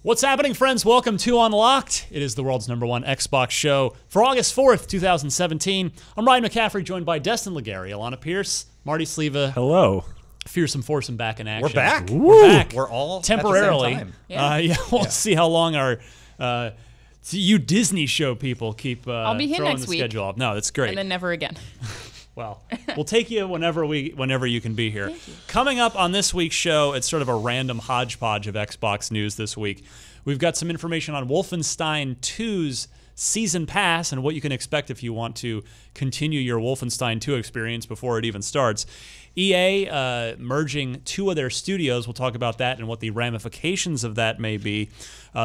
What's happening, friends? Welcome to Unlocked. It is the world's #1 Xbox show for August 4th, 2017. I'm Ryan McCaffrey, joined by Destin Legary, Alana Pierce, Marty Sleva. Hello. Fearsome Foursome back in action. We're back. We're back. We're all temporarily. At the same time. We'll see how long our you Disney show people keep I'll be here throwing next the week. schedule up. No, that's great. And then never again. Well, we'll take you whenever you can be here. Coming up on this week's show, it's sort of a random hodgepodge of Xbox news this week. We've got some information on Wolfenstein 2's Season Pass and what you can expect if you want to continue your Wolfenstein 2 experience before it even starts. EA merging two of their studios. We'll talk about that and what the ramifications of that may be.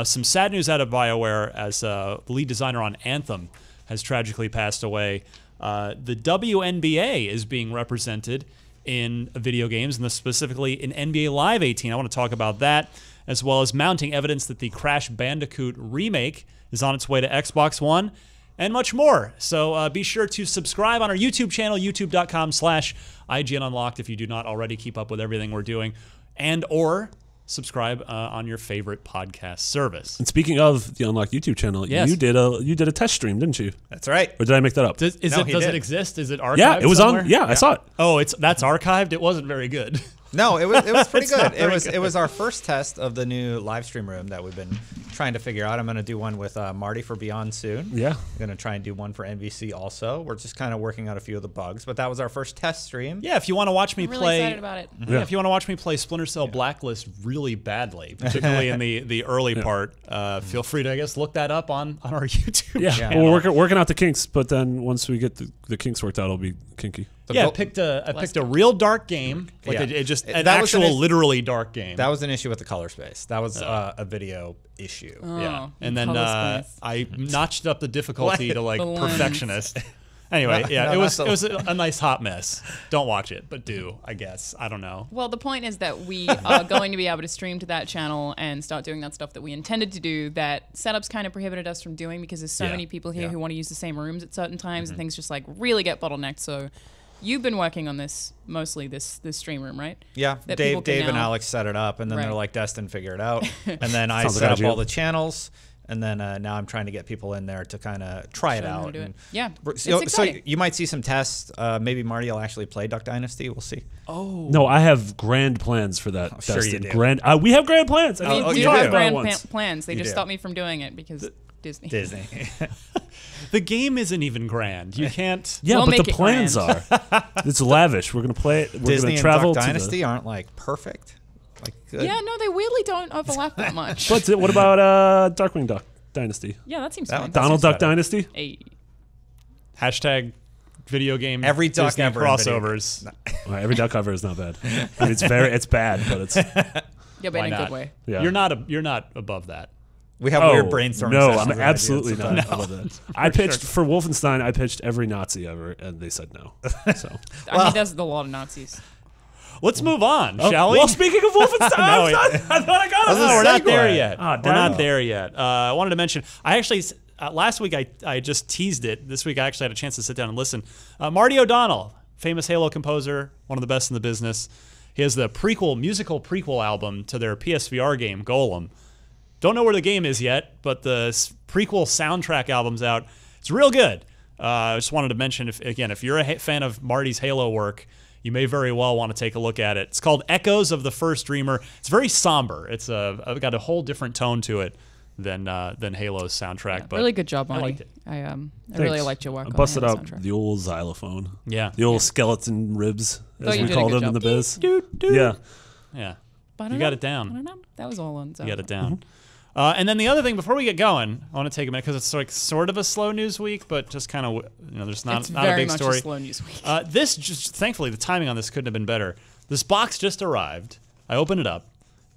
Some sad news out of BioWare as the lead designer on Anthem has tragically passed away. The WNBA is being represented in video games, and specifically in NBA Live 18. I want to talk about that, as well as mounting evidence that the Crash Bandicoot remake is on its way to Xbox One, and much more. So be sure to subscribe on our YouTube channel, youtube.com/IGNUnlocked, if you do not already keep up with everything we're doing, and or subscribe on your favorite podcast service. And speaking of the Unlocked YouTube channel, yes. you did a test stream, didn't you? That's right. Or did I make that up? Does it exist? Is it archived? Yeah, it was somewhere? on. Yeah, I saw it. Oh, that's archived. It wasn't very good. No, it was pretty good. Good. It was our first test of the new live stream room that we've been trying to figure out. I'm going to do one with Marty for Beyond soon. Yeah. I'm going to try and do one for NVC also. We're just kind of working out a few of the bugs, but that was our first test stream. Yeah, if you want to watch me I'm really play, excited about it. Yeah, if you want to watch me play Splinter Cell Blacklist really badly, particularly in the early part, feel free to, I guess, look that up on our YouTube. Yeah. channel. Well, we're working out the kinks, but then once we get the kinks worked out, it'll be kinky. I picked a real dark game, like Yeah. it just an That was actual literally dark game. That was an issue with the color space. That was a video issue. Yeah, and then color space. I notched up the difficulty to like The lens. perfectionist. Anyway, yeah, No, it was that's a nice hot mess. Don't watch it, but do, I guess. I don't know. Well, the point is that we are going to be able to stream to that channel and start doing that stuff that we intended to do that setups kind of prohibited us from doing because there's so many people here who want to use the same rooms at certain times and things just like really get bottlenecked. So you've been working on this, mostly this stream room, right? Yeah, That people Dave can and now- Alex set it up, and then they're Right. like, Destin, figure it out. And then I Sounds set like up I all do. the channels, and then now I'm trying to get people in there to kind of try it Show them how to out. do it. And Yeah, it's So exciting. you might see some tests. Maybe Marty will actually play Duck Dynasty. We'll see. Oh, No, I have grand plans for that. sure you Destin. do. We have grand plans. I We think do we you talked have do. about it grand once. plans. They You just do. stopped me from doing it because Disney. Disney. the game isn't even grand. You can't. Yeah, We'll but make the it plans grand. are. It's lavish. We're gonna play it. We're Disney gonna travel and Duck to Dynasty aren't like perfect. Like good. Yeah, no, they weirdly don't overlap that much. But what about Darkwing Duck Dynasty? Yeah, that seems That fine. one- Donald seems Duck better. Dynasty? Hey. Hashtag video game Every duck Disney ever in video crossovers. Well, every duck cover is not bad. I mean, it's bad, but it's Yeah, but Why in a not? good way. yeah. You're not above that. We have weird brainstorming No, sessions I'm and absolutely ideas not. sometimes. Above that. I pitched for Wolfenstein. I pitched every Nazi ever, and they said no. So I mean, there's a lot of Nazis. Let's move on, shall we? Well, speaking of Wolfenstein, No, I thought I got it. No, we're not there yet. Ah, We're damn. not there yet. I wanted to mention, I actually, last week I just teased it. This week I actually had a chance to sit down and listen. Marty O'Donnell, famous Halo composer, one of the best in the business. He has the musical prequel album to their PSVR game, Golem. Don't know where the game is yet, but the prequel soundtrack album's out. It's real good. I just wanted to mention, if you're a fan of Marty's Halo work, you may very well want to take a look at it. It's called Echoes of the First Dreamer. It's very somber. It's got a whole different tone to it than Halo's soundtrack. But Really good job, Marty. liked it. I really Thanks. liked your work. I on the busted Halo out soundtrack. the old xylophone. Yeah. The old skeleton ribs, Oh, as you we did a called good them in the job. biz. Doo-doo. Yeah. Yeah. Ba-da-dum, You got it down. ba-da-dum. That was all on. You got it down. And then the other thing, before we get going, I want to take a minute because it's like sort of a slow news week, but just kind of, there's not It's a very big much story. a slow news week. Thankfully, the timing on this couldn't have been better. This box just arrived. I opened it up,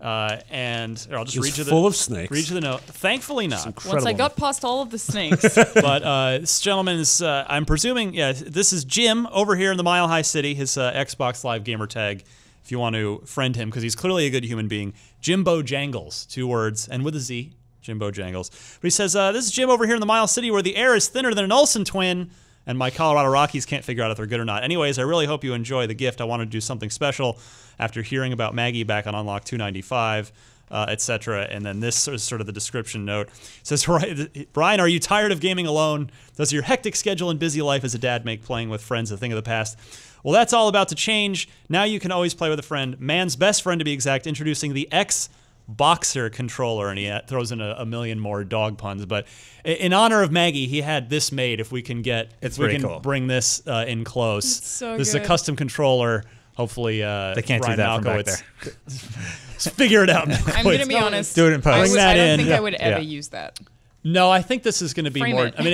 and I'll just It read you was full the of snakes. read you the note. Thankfully not. Once I got past all of the snakes, But this gentleman is, I'm presuming, this is Jim over here in the Mile High City, his Xbox Live gamer tag, if you want to friend him, because he's clearly a good human being. Jimbo Jangles, 2 words, and with a Z, Jimbo Jangles. But he says, this is Jim over here in the Mile City where the air is thinner than an Olsen twin, and my Colorado Rockies can't figure out if they're good or not. Anyways, I really hope you enjoy the gift. I want to do something special after hearing about Maggie back on Unlock 295. etc. And then this is sort of the description note. It says, Brian, are you tired of gaming alone? Does your hectic schedule and busy life as a dad make playing with friends a thing of the past? Well, that's all about to change. Now you can always play with a friend. Man's best friend, to be exact, introducing the X-Boxer controller, and he throws in a million more dog puns. But in honor of Maggie, he had this made. If we can cool. bring this in close. It's so this good. is a custom controller. Hopefully, they can't Brian do that Malko, from back there. Figure it out. I'm going to be honest. Do it in post. Bring that I don't in. think I would ever Yeah. use that. No, I think this is going to be Frame more. it. I mean,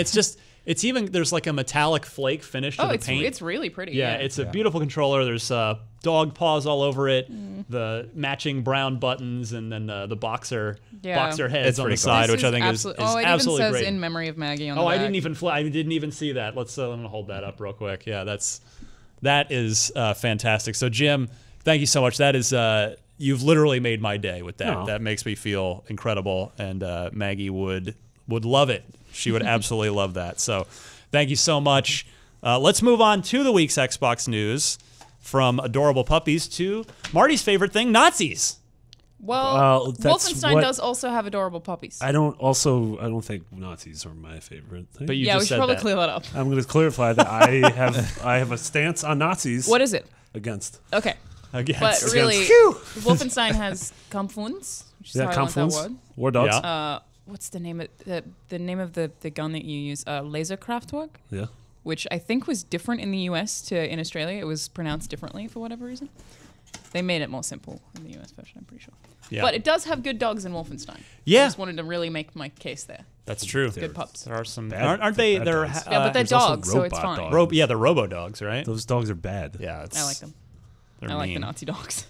it's even there's like a metallic flake finish to Oh, the paint. it's really pretty. Yeah, it's a beautiful controller. There's dog paws all over it, the matching brown buttons, and then the boxer heads It's on the pretty cool. side, This which I think is it absolutely even says great. in memory of Maggie on the Oh, back. I didn't even see that. I'm gonna hold that up real quick. Yeah, that is fantastic. So Jim, thank you so much. That is you've literally made my day with that. Oh. That makes me feel incredible, and Maggie would love it. She would absolutely love that. So thank you so much. Let's move on to the week's Xbox news, from adorable puppies to Marty's favorite thing, Nazis. Well, that's Wolfenstein what- does also have adorable puppies. I don't think Nazis are my favorite thing. But you yeah, we just should said probably that. clear that up. I'm going to clarify that I have a stance on Nazis. What is it? Against? Okay. Against. But really, Phew. Wolfenstein has Confluence, which is Yeah, how I want that Confluence. word. War Dogs. Yeah. What's the name of the name of the gun that you use? Laser Kraftwerk, Yeah. which I think was different in the US to in Australia. It was pronounced differently for whatever reason. They made it more simple in the US version, I'm pretty sure. Yeah. But it does have good dogs in Wolfenstein. Yeah. I just wanted to really make my case there. That's true. Good pups. There are some. Bad- Aren't they? bad They're dogs. Yeah, but they're there's also dogs, so it's robot fine. dogs. yeah, they're robo dogs, right? Those dogs are bad. Yeah, I like them. They're I like the mean. Nazi dogs.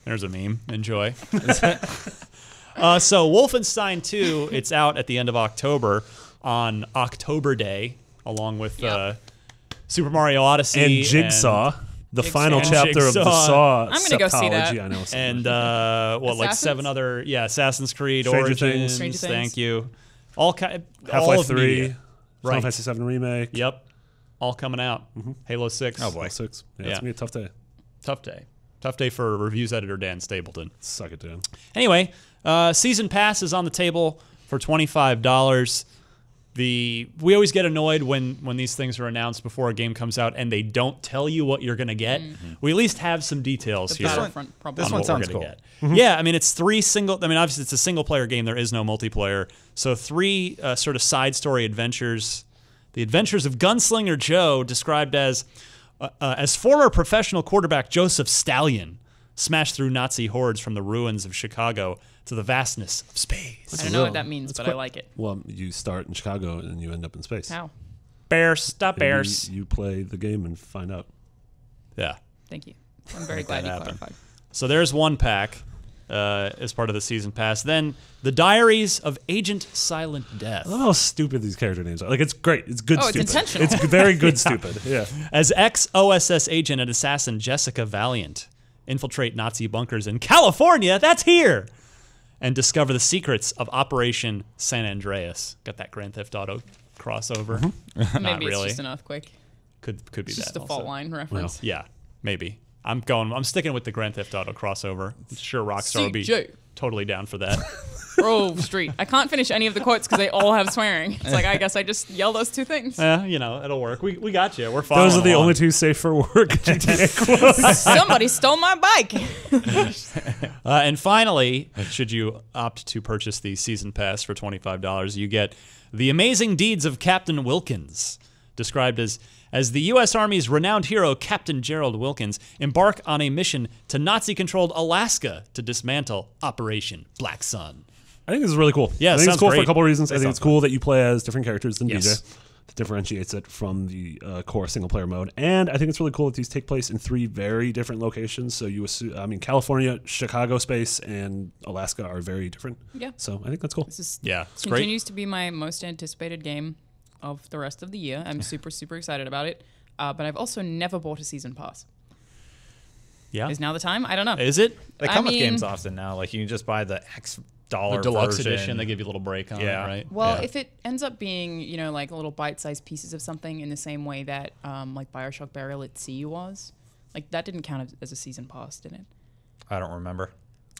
There's a meme. Enjoy. So Wolfenstein 2, it's out at the end of October on October Day, along with Yep. Super Mario Odyssey And Jigsaw, the final And chapter of the Jigsaw. Saw I'm gonna go see that. septology. I know. and like 7 Assassins? other Assassin's Creed, Stranger Origins, Things. Stranger Things. thank you. All Half-Life 3, media. Final Right. Fantasy 7 remake. Yep. All coming out. Halo 6. Oh, boy. 6. Yeah, Yeah. it's gonna be a tough day. Tough day. Tough day for reviews editor Dan Stapleton. Suck it, Dan. Anyway, Season Pass is on the table for $25. We always get annoyed when these things are announced before a game comes out and they don't tell you what you're going to get. We at least have some details The here. Battlefront problem. this on one what sounds we're gonna cool. get. Yeah, I mean, it's obviously it's a single player game. There is no multiplayer. So 3 sort of side story adventures. The Adventures of Gunslinger Joe, described as former professional quarterback Joseph Stallion smashed through Nazi hordes from the ruins of Chicago to the vastness of space. I don't know what that means, but I like it. Well, you start in Chicago and you end up in space. How? Bears, stop Maybe bears. You play the game and find out. Yeah. Thank you. I'm very glad you happen. clarified. So there's one pack as part of the season pass. Then the Diaries of Agent Silent Death. I love how stupid these character names are. Like, it's great. It's good Oh, it's stupid. intentional. It's very good stupid. Yeah. As ex-OSS agent and assassin Jessica Valiant infiltrate Nazi bunkers in California, that's here, and discover the secrets of Operation San Andreas. Got that Grand Theft Auto crossover? Not Maybe it's really. just an earthquake. Could be It's just that a fault also. line reference. Yeah, maybe. I'm sticking with the Grand Theft Auto crossover. I'm sure Rockstar would be CJ. totally down for that. Grove Street. I can't finish any of the quotes because they all have swearing. It's like, I guess I just yell those 2 things. It'll work. We got you. We're following Those are the along. only 2 safe for work GTA quotes. Somebody stole my bike. And finally, should you opt to purchase the season pass for $25, you get The Amazing Deeds of Captain Wilkins, described as the U.S. Army's renowned hero, Captain Gerald Wilkins, embark on a mission to Nazi-controlled Alaska to dismantle Operation Black Sun. I think this is really cool. Yeah, I think sounds it's cool for great. a couple of reasons. I That think it's sounds cool that you play as different characters than Yes. DJ. That differentiates it from the core single-player mode. And I think it's really cool that these take place in 3 very different locations. So you assume, California, Chicago space, and Alaska are very different. Yeah. So I think that's cool. This is Yeah, it's great. continues to be my most anticipated game of the rest of the year. I'm super, super excited about it. But I've also never bought a season pass. Yeah. Is now the time? I don't know. Is it? They I come with mean- games often now. Like, you can just buy the X dollar The deluxe version. edition, they give you a little break on Yeah. it, right? Well, Yeah. if it ends up being, like little bite-sized pieces of something in the same way that like Bioshock Burial at Sea was, like that didn't count as a season pass, did it? I don't remember.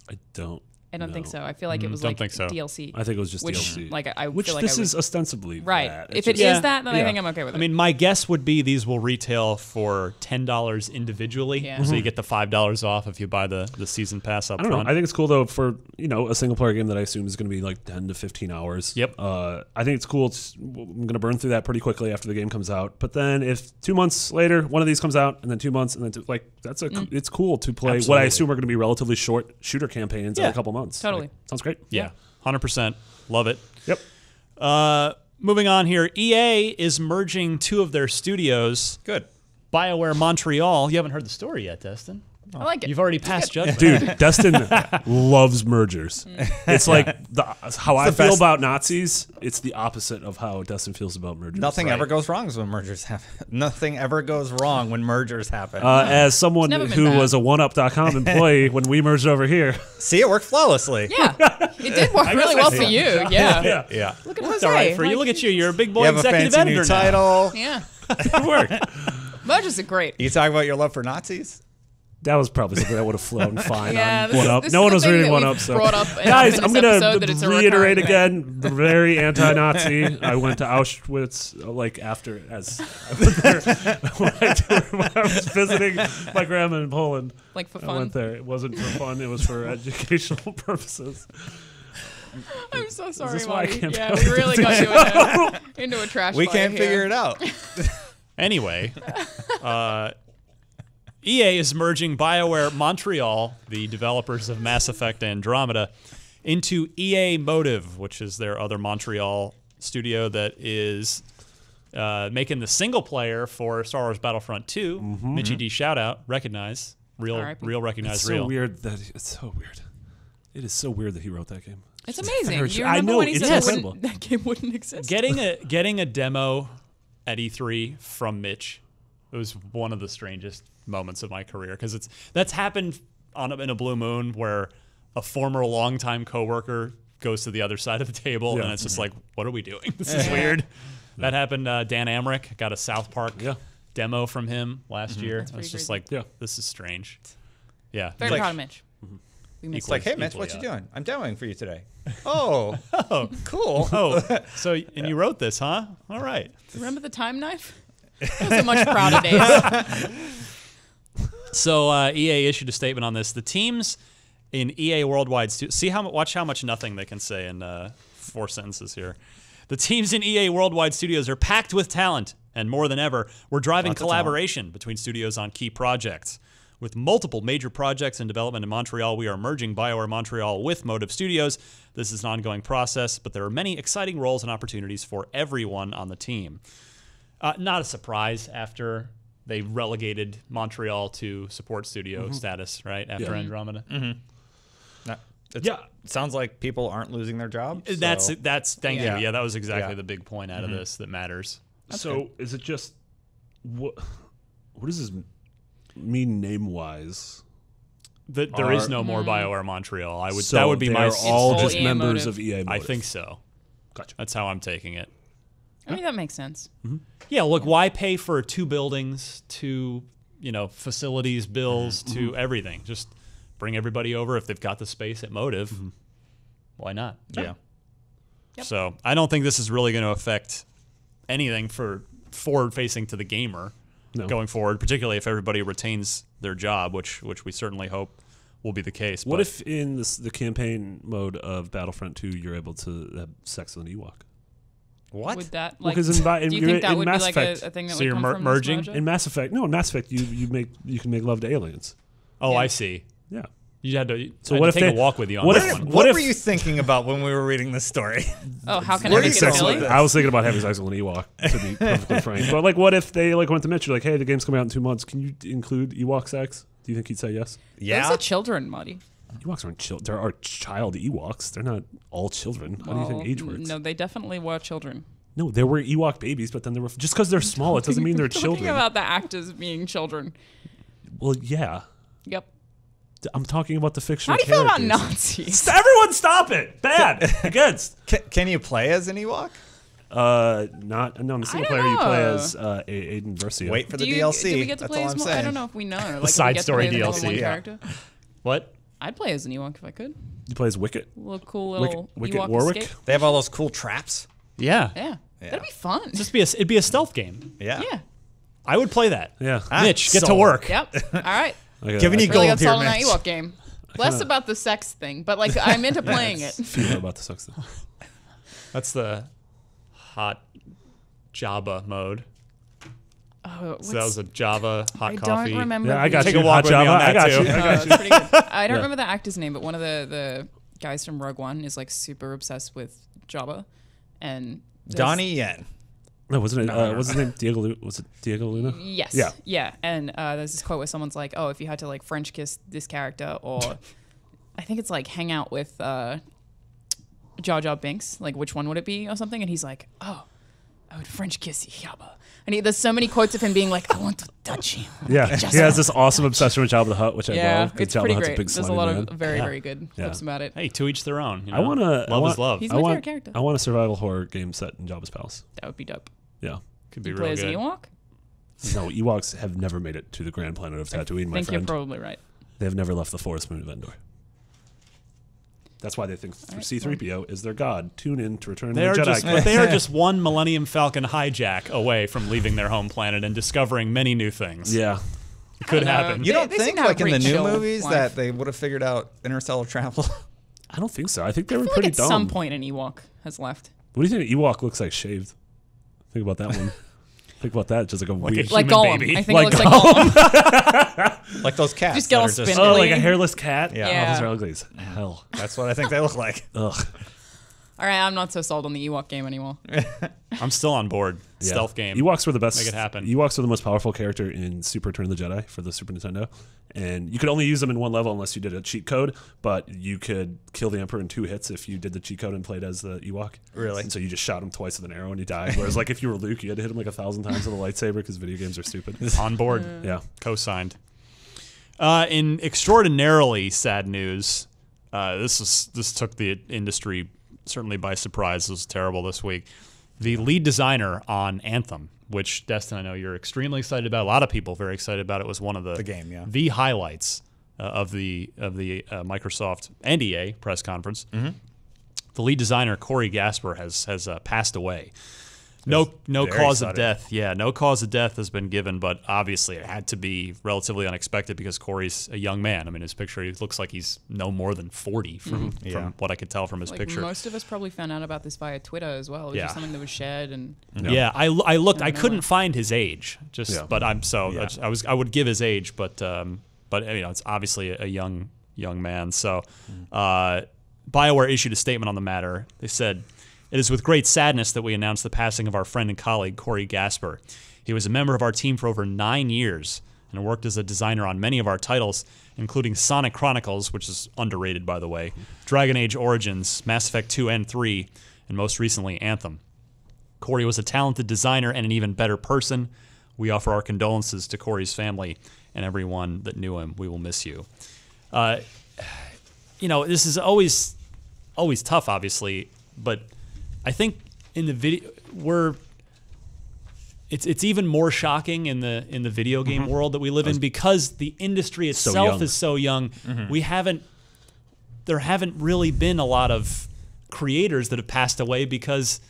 I don't. I don't think so. I feel like it was don't like think so. DLC. I think it was just which, DLC. Like I Which feel like this I would, is ostensibly right. that. If It's it is just- that, then I yeah. think I'm okay with it. I mean, my guess would be these will retail for $10 individually, Yeah. so you get the $5 off if you buy the season pass up I don't know. front. I think it's cool though for a single player game that I assume is going to be like 10 to 15 hours. Yep. I think it's cool. I'm going to burn through that pretty quickly after the game comes out. But then if 2 months later one of these comes out, and then 2 months, and then it's cool to play what Absolutely. I assume are going to be relatively short shooter campaigns in Yeah. a couple months. Totally. Like, sounds great. Yeah, 100%. Love it. Yep. Moving on here, EA is merging two of their studios. Good. BioWare Montreal. You haven't heard the story yet, Destin. I like it. You've already passed judgment. Dude, Destin loves mergers. It's like how I the feel best. about Nazis. It's the opposite of how Destin feels about mergers. Nothing Right. ever goes wrong when mergers happen. Nothing ever goes wrong when mergers happen. As someone never been who bad. was a OneUp.com employee when we merged over here, See, it worked flowlessly. Yeah, it did work really well for you. Yeah. Yeah. Look at It's Jose. all right for you. Like, Look at you. You're a big boy You have a executive fancy editor new now. title. Yeah, it worked. mergers are great. You talk about your love for Nazis? That was probably something that would have flown fine Yeah, on this is- OneUp. this No is one the was thing reading that OneUp. we've So, brought up enough guys, in I'm this going episode that it's to a reiterate recurring again. Very anti-Nazi. I went to Auschwitz like after as I went there when I was visiting my grandma in Poland. Like for I fun. went there. It wasn't for fun. It was for educational purposes. I'm so sorry, this why I Marty. can't Yeah, post we really the got you into a trash We fire can't here. figure it out. Anyway, EA is merging BioWare Montreal, the developers of Mass Effect Andromeda, into EA Motive, which is their other Montreal studio that is making the single player for Star Wars Battlefront 2. Mitchie D shout out, recognize, real R.I.P. recognize It's real. so weird that it's so weird. It is so weird that he wrote that game. It's amazing. very Do true. you I remember know, when he it's said incredible. that game wouldn't exist? Getting a demo at E3 from Mitch, it was one of the strangest moments of my career because that's happened in a blue moon where a former longtime coworker goes to the other side of the table Yeah. and it's just like, what are we doing? This is weird. That happened. Dan Amrick got a South Park demo from him last year. It's pretty just crazy. like, this is strange. Yeah. Very Like- proud of Mitch. We miss It's like, hey, him. Mitch, what you doing? I'm demoing for you today. Oh, cool. Oh, so and you wrote this, huh? All right. Remember the time knife? Those are much prouder days. So EA issued a statement on this. The teams in EA Worldwide watch how much nothing they can say in 4 sentences here. The teams in EA Worldwide Studios are packed with talent, and more than ever, we're driving Lots of collaboration between studios on key projects. With multiple major projects in development in Montreal, we are merging BioWare Montreal with Motive Studios. This is an ongoing process, but there are many exciting roles and opportunities for everyone on the team. Not a surprise after they relegated Montreal to support studio status, right? After Andromeda. It sounds like people aren't losing their jobs. That's thank Yeah. you. Yeah, that was exactly Yeah. the big point out of this that matters. So is it just what does this mean name wise? That there is no more BioWare Montreal. So that would be my they're all It's just EA members Motive. of EA Motive. I think so. Gotcha. That's how I'm taking it. I mean, that makes sense. Yeah, look, why pay for 2 buildings, 2, facilities, bills, to everything? Just bring everybody over if they've got the space at Motive. Why not? Yeah. Yep. So I don't think this is really going to affect anything for forward-facing to the gamer No. going forward, particularly if everybody retains their job, which we certainly hope will be the case. What But if in the campaign mode of Battlefront 2 you're able to have sex with an Ewok? What? Would that Well, like? 'cause do you think that in would Mass be like Effect- a thing that So would you're come from merging? this project? In Mass Effect, you can make love to aliens. Oh, Yeah. I see. Yeah. You had to. So I what had if to take they- a walk with you on what that if- one? What if- were you thinking about when we were reading this story? Oh, how can Where I do make you it go silly? with this? I was thinking about having sex with an Ewok, to be perfectly frank. But like, what if they went to Mitch, like, hey, the game's coming out in 2 months. Can you include Ewok sex? Do you think he'd say yes? Yeah. Those are children, Marty. Ewoks aren't children. There are child Ewoks. They're not all children. How do you think age works? No, they definitely were children. No, there were Ewok babies, but then there were just because they're small, it doesn't mean they're Talking children. about the actors being children. Well, yeah. Yep. I'm talking about the How fictional do you feel about characters. Nazis? Everyone, stop it! Bad against. Can you play as an Ewok? Not no. In the single don't player, you play know. as Aiden Versio. Wait for the Do DLC. we get to That's play all as I'm more? saying. I don't know if we know. Like, side we get to story play as more than DLC. one Yeah. character? What? I'd play as an Ewok if I could. You play as Wicket. Cool little Wicket Ewok Warwick? escape. They have all those cool traps. Yeah. Yeah. That'd be fun. It'd be a stealth game. Yeah. Yeah. I would play that. Yeah. Mitch, get to sold. work. Yep. All right. Giving you Really gold got here, sold on that Mitch. Ewok game. Less about the sex thing, but like I'm into playing it. Feel about the sucks. That's the hot Java mode. Oh, So that was a Java hot I coffee. don't remember. Yeah, I got Take you. a walk Hot with me Java. on that I got too. you. I Oh, got that's you. pretty good. I don't remember the actor's name, but one of the guys from Rogue One is like super obsessed with Jabba, and there's- Donnie Yen. No, wasn't it? What's his name? Diego. Was it Diego Luna? Yes. Yeah. Yeah. And there's this quote where someone's like, "Oh, if you had to like French kiss this character, or I think it's like hang out with Jar Jar Binks, like which one would it be, or something?" And he's like, "Oh, I would French kiss Jabba." And there's so many quotes of him being like, "I want to touch him." Yeah, he has this awesome obsession with Jabba the Hutt, which I Yeah, love. 'cause it's Jabba pretty the Hutt's great. a big There's a slimy lot man. of very good clips about it. Hey, to each their own. You know? I want to. Love is love. He's I my want, favorite character. I want a survival horror game set in Jabba's palace. That would be dope. Yeah. Could be You play real as an good. Ewok? No, Ewoks have never made it to the grand planet of Tatooine, I my think you're friend. probably right. They have never left the forest moon of Endor. That's why they think C-3PO is their god. Tune in to Return of the Jedi. But they are just one Millennium Falcon hijack away from leaving their home planet and discovering many new things. Yeah. It could I don't know. happen. You don't They seem think to have like in the pretty new chill movies life. that they would have figured out interstellar travel? I don't think so. I think they were I feel pretty like at dumb. some point an Ewok has left. What do you think an Ewok looks like shaved? Think about that one. Think about that. Just like a weird... Like Human Gollum. baby. I think Like it looks like Gollum. Like those cats. Just get all that are spindly. Oh, like a hairless cat? Yeah. Oh, those are ugly as hell. That's what I think they look like. Ugh. All right, I'm not so sold on the Ewok game anymore. I'm still on board. Yeah. Stealth game. Ewoks were the best. Make it happen. Ewoks were the most powerful character in Super Return of the Jedi for the Super Nintendo. And you could only use them in one level unless you did a cheat code, but you could kill the Emperor in 2 hits if you did the cheat code and played as the Ewok. Really? And so you just shot him twice with an arrow and he died. Whereas like if you were Luke, you had to hit him like 1,000 times with a lightsaber because video games are stupid. On board. Yeah. Co-signed. In extraordinarily sad news, this took the industry certainly by surprise. It was terrible this week. The lead designer on Anthem, which Destin, I know you're extremely excited about. A lot of people very excited about it. Was one of the game, yeah. the highlights of the Microsoft and EA press conference. Mm-hmm. The lead designer Corey Gaspur has passed away. No very cause of sudden. death. Yeah, no cause of death has been given, but obviously it had to be relatively unexpected because Corey's a young man. I mean, his picture, he looks like he's no more than 40 from Yeah. what I could tell from his Like picture. most of us probably found out about this via Twitter as well. It was Yeah. just something that was shared, and Yeah, I looked. I No, no couldn't way. fied his age. Just, Yeah. but I'm so Yeah. I would give his age, but you know, it's obviously a young man. So, BioWare issued a statement on the matter. They said, "It is with great sadness that we announce the passing of our friend and colleague Corey Gaspur. He was a member of our team for over 9 years and worked as a designer on many of our titles, including Sonic Chronicles, which is underrated by the way, Dragon Age Origins, Mass Effect 2 and 3, and most recently Anthem. Corey was a talented designer and an even better person. We offer our condolences to Corey's family and everyone that knew him. We will miss you." You know, this is always tough, obviously, but I think in the video it's even more shocking in the video game world that we live in because the industry itself is so young. There haven't really been a lot of creators that have passed away because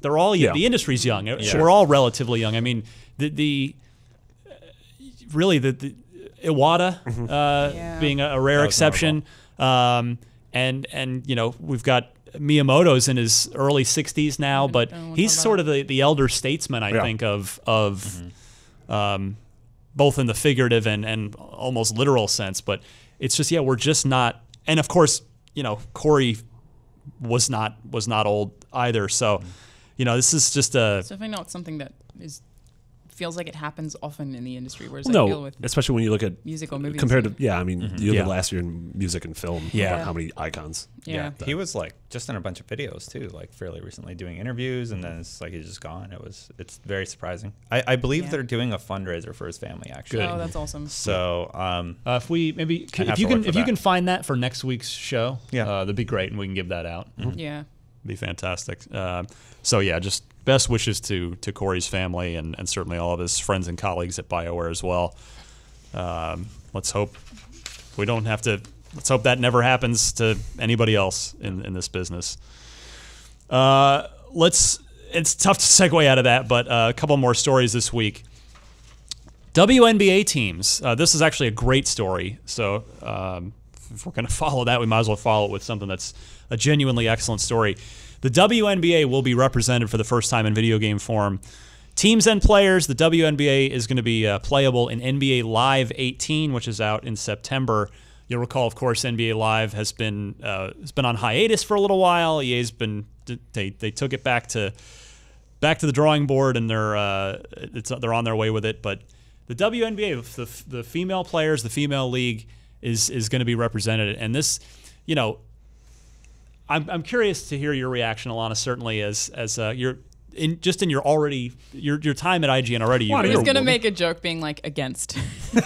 they're all young. The industry's young. We're all relatively young. I mean, the Iwata being a rare exception, and you know, we've got Miyamoto's in his early 60s now, but he's sort of the elder statesman, I think, of both in the figurative and almost literal sense. But it's just, we're just not. And of course, you know, Corey was not old either. So, you know, this is just it's definitely not something that feels like it happens often in the industry. Whereas I feel No, with especially when you look at music or movies compared and- to I mean, you look at last year in music and film. Yeah. How many icons? Yeah. He was like just in a bunch of videos too, like fairly recently doing interviews, and then it's like he's just gone. It's very surprising. I believe they're doing a fundraiser for his family actually. Oh, that's awesome. So if we maybe I'd have if you to can look if for you that. can find that for next week's show, Yeah. that'd be great, and we can give that out. Yeah. Be fantastic. So yeah, just best wishes to Corey's family and certainly all of his friends and colleagues at BioWare as well. Let's hope We don't have to. Let's hope that never happens to anybody else in this business. It's tough to segue out of that, but a couple more stories this week. WNBA teams. This is actually a great story. So if we're going to follow that, we might as well follow it with something that's a genuinely excellent story. The WNBA will be represented for the first time in video game form. Teams and players, the WNBA is going to be playable in NBA Live 18, which is out in September. You'll recall, of course, NBA Live has been on hiatus for a little while. EA's been they took it back to the drawing board, and they're on their way with it. But the WNBA, the female players, the female league is going to be represented, and this, I'm curious to hear your reaction, Alana. Certainly, as you're in your time at IGN already. I was going to make a joke being like against, but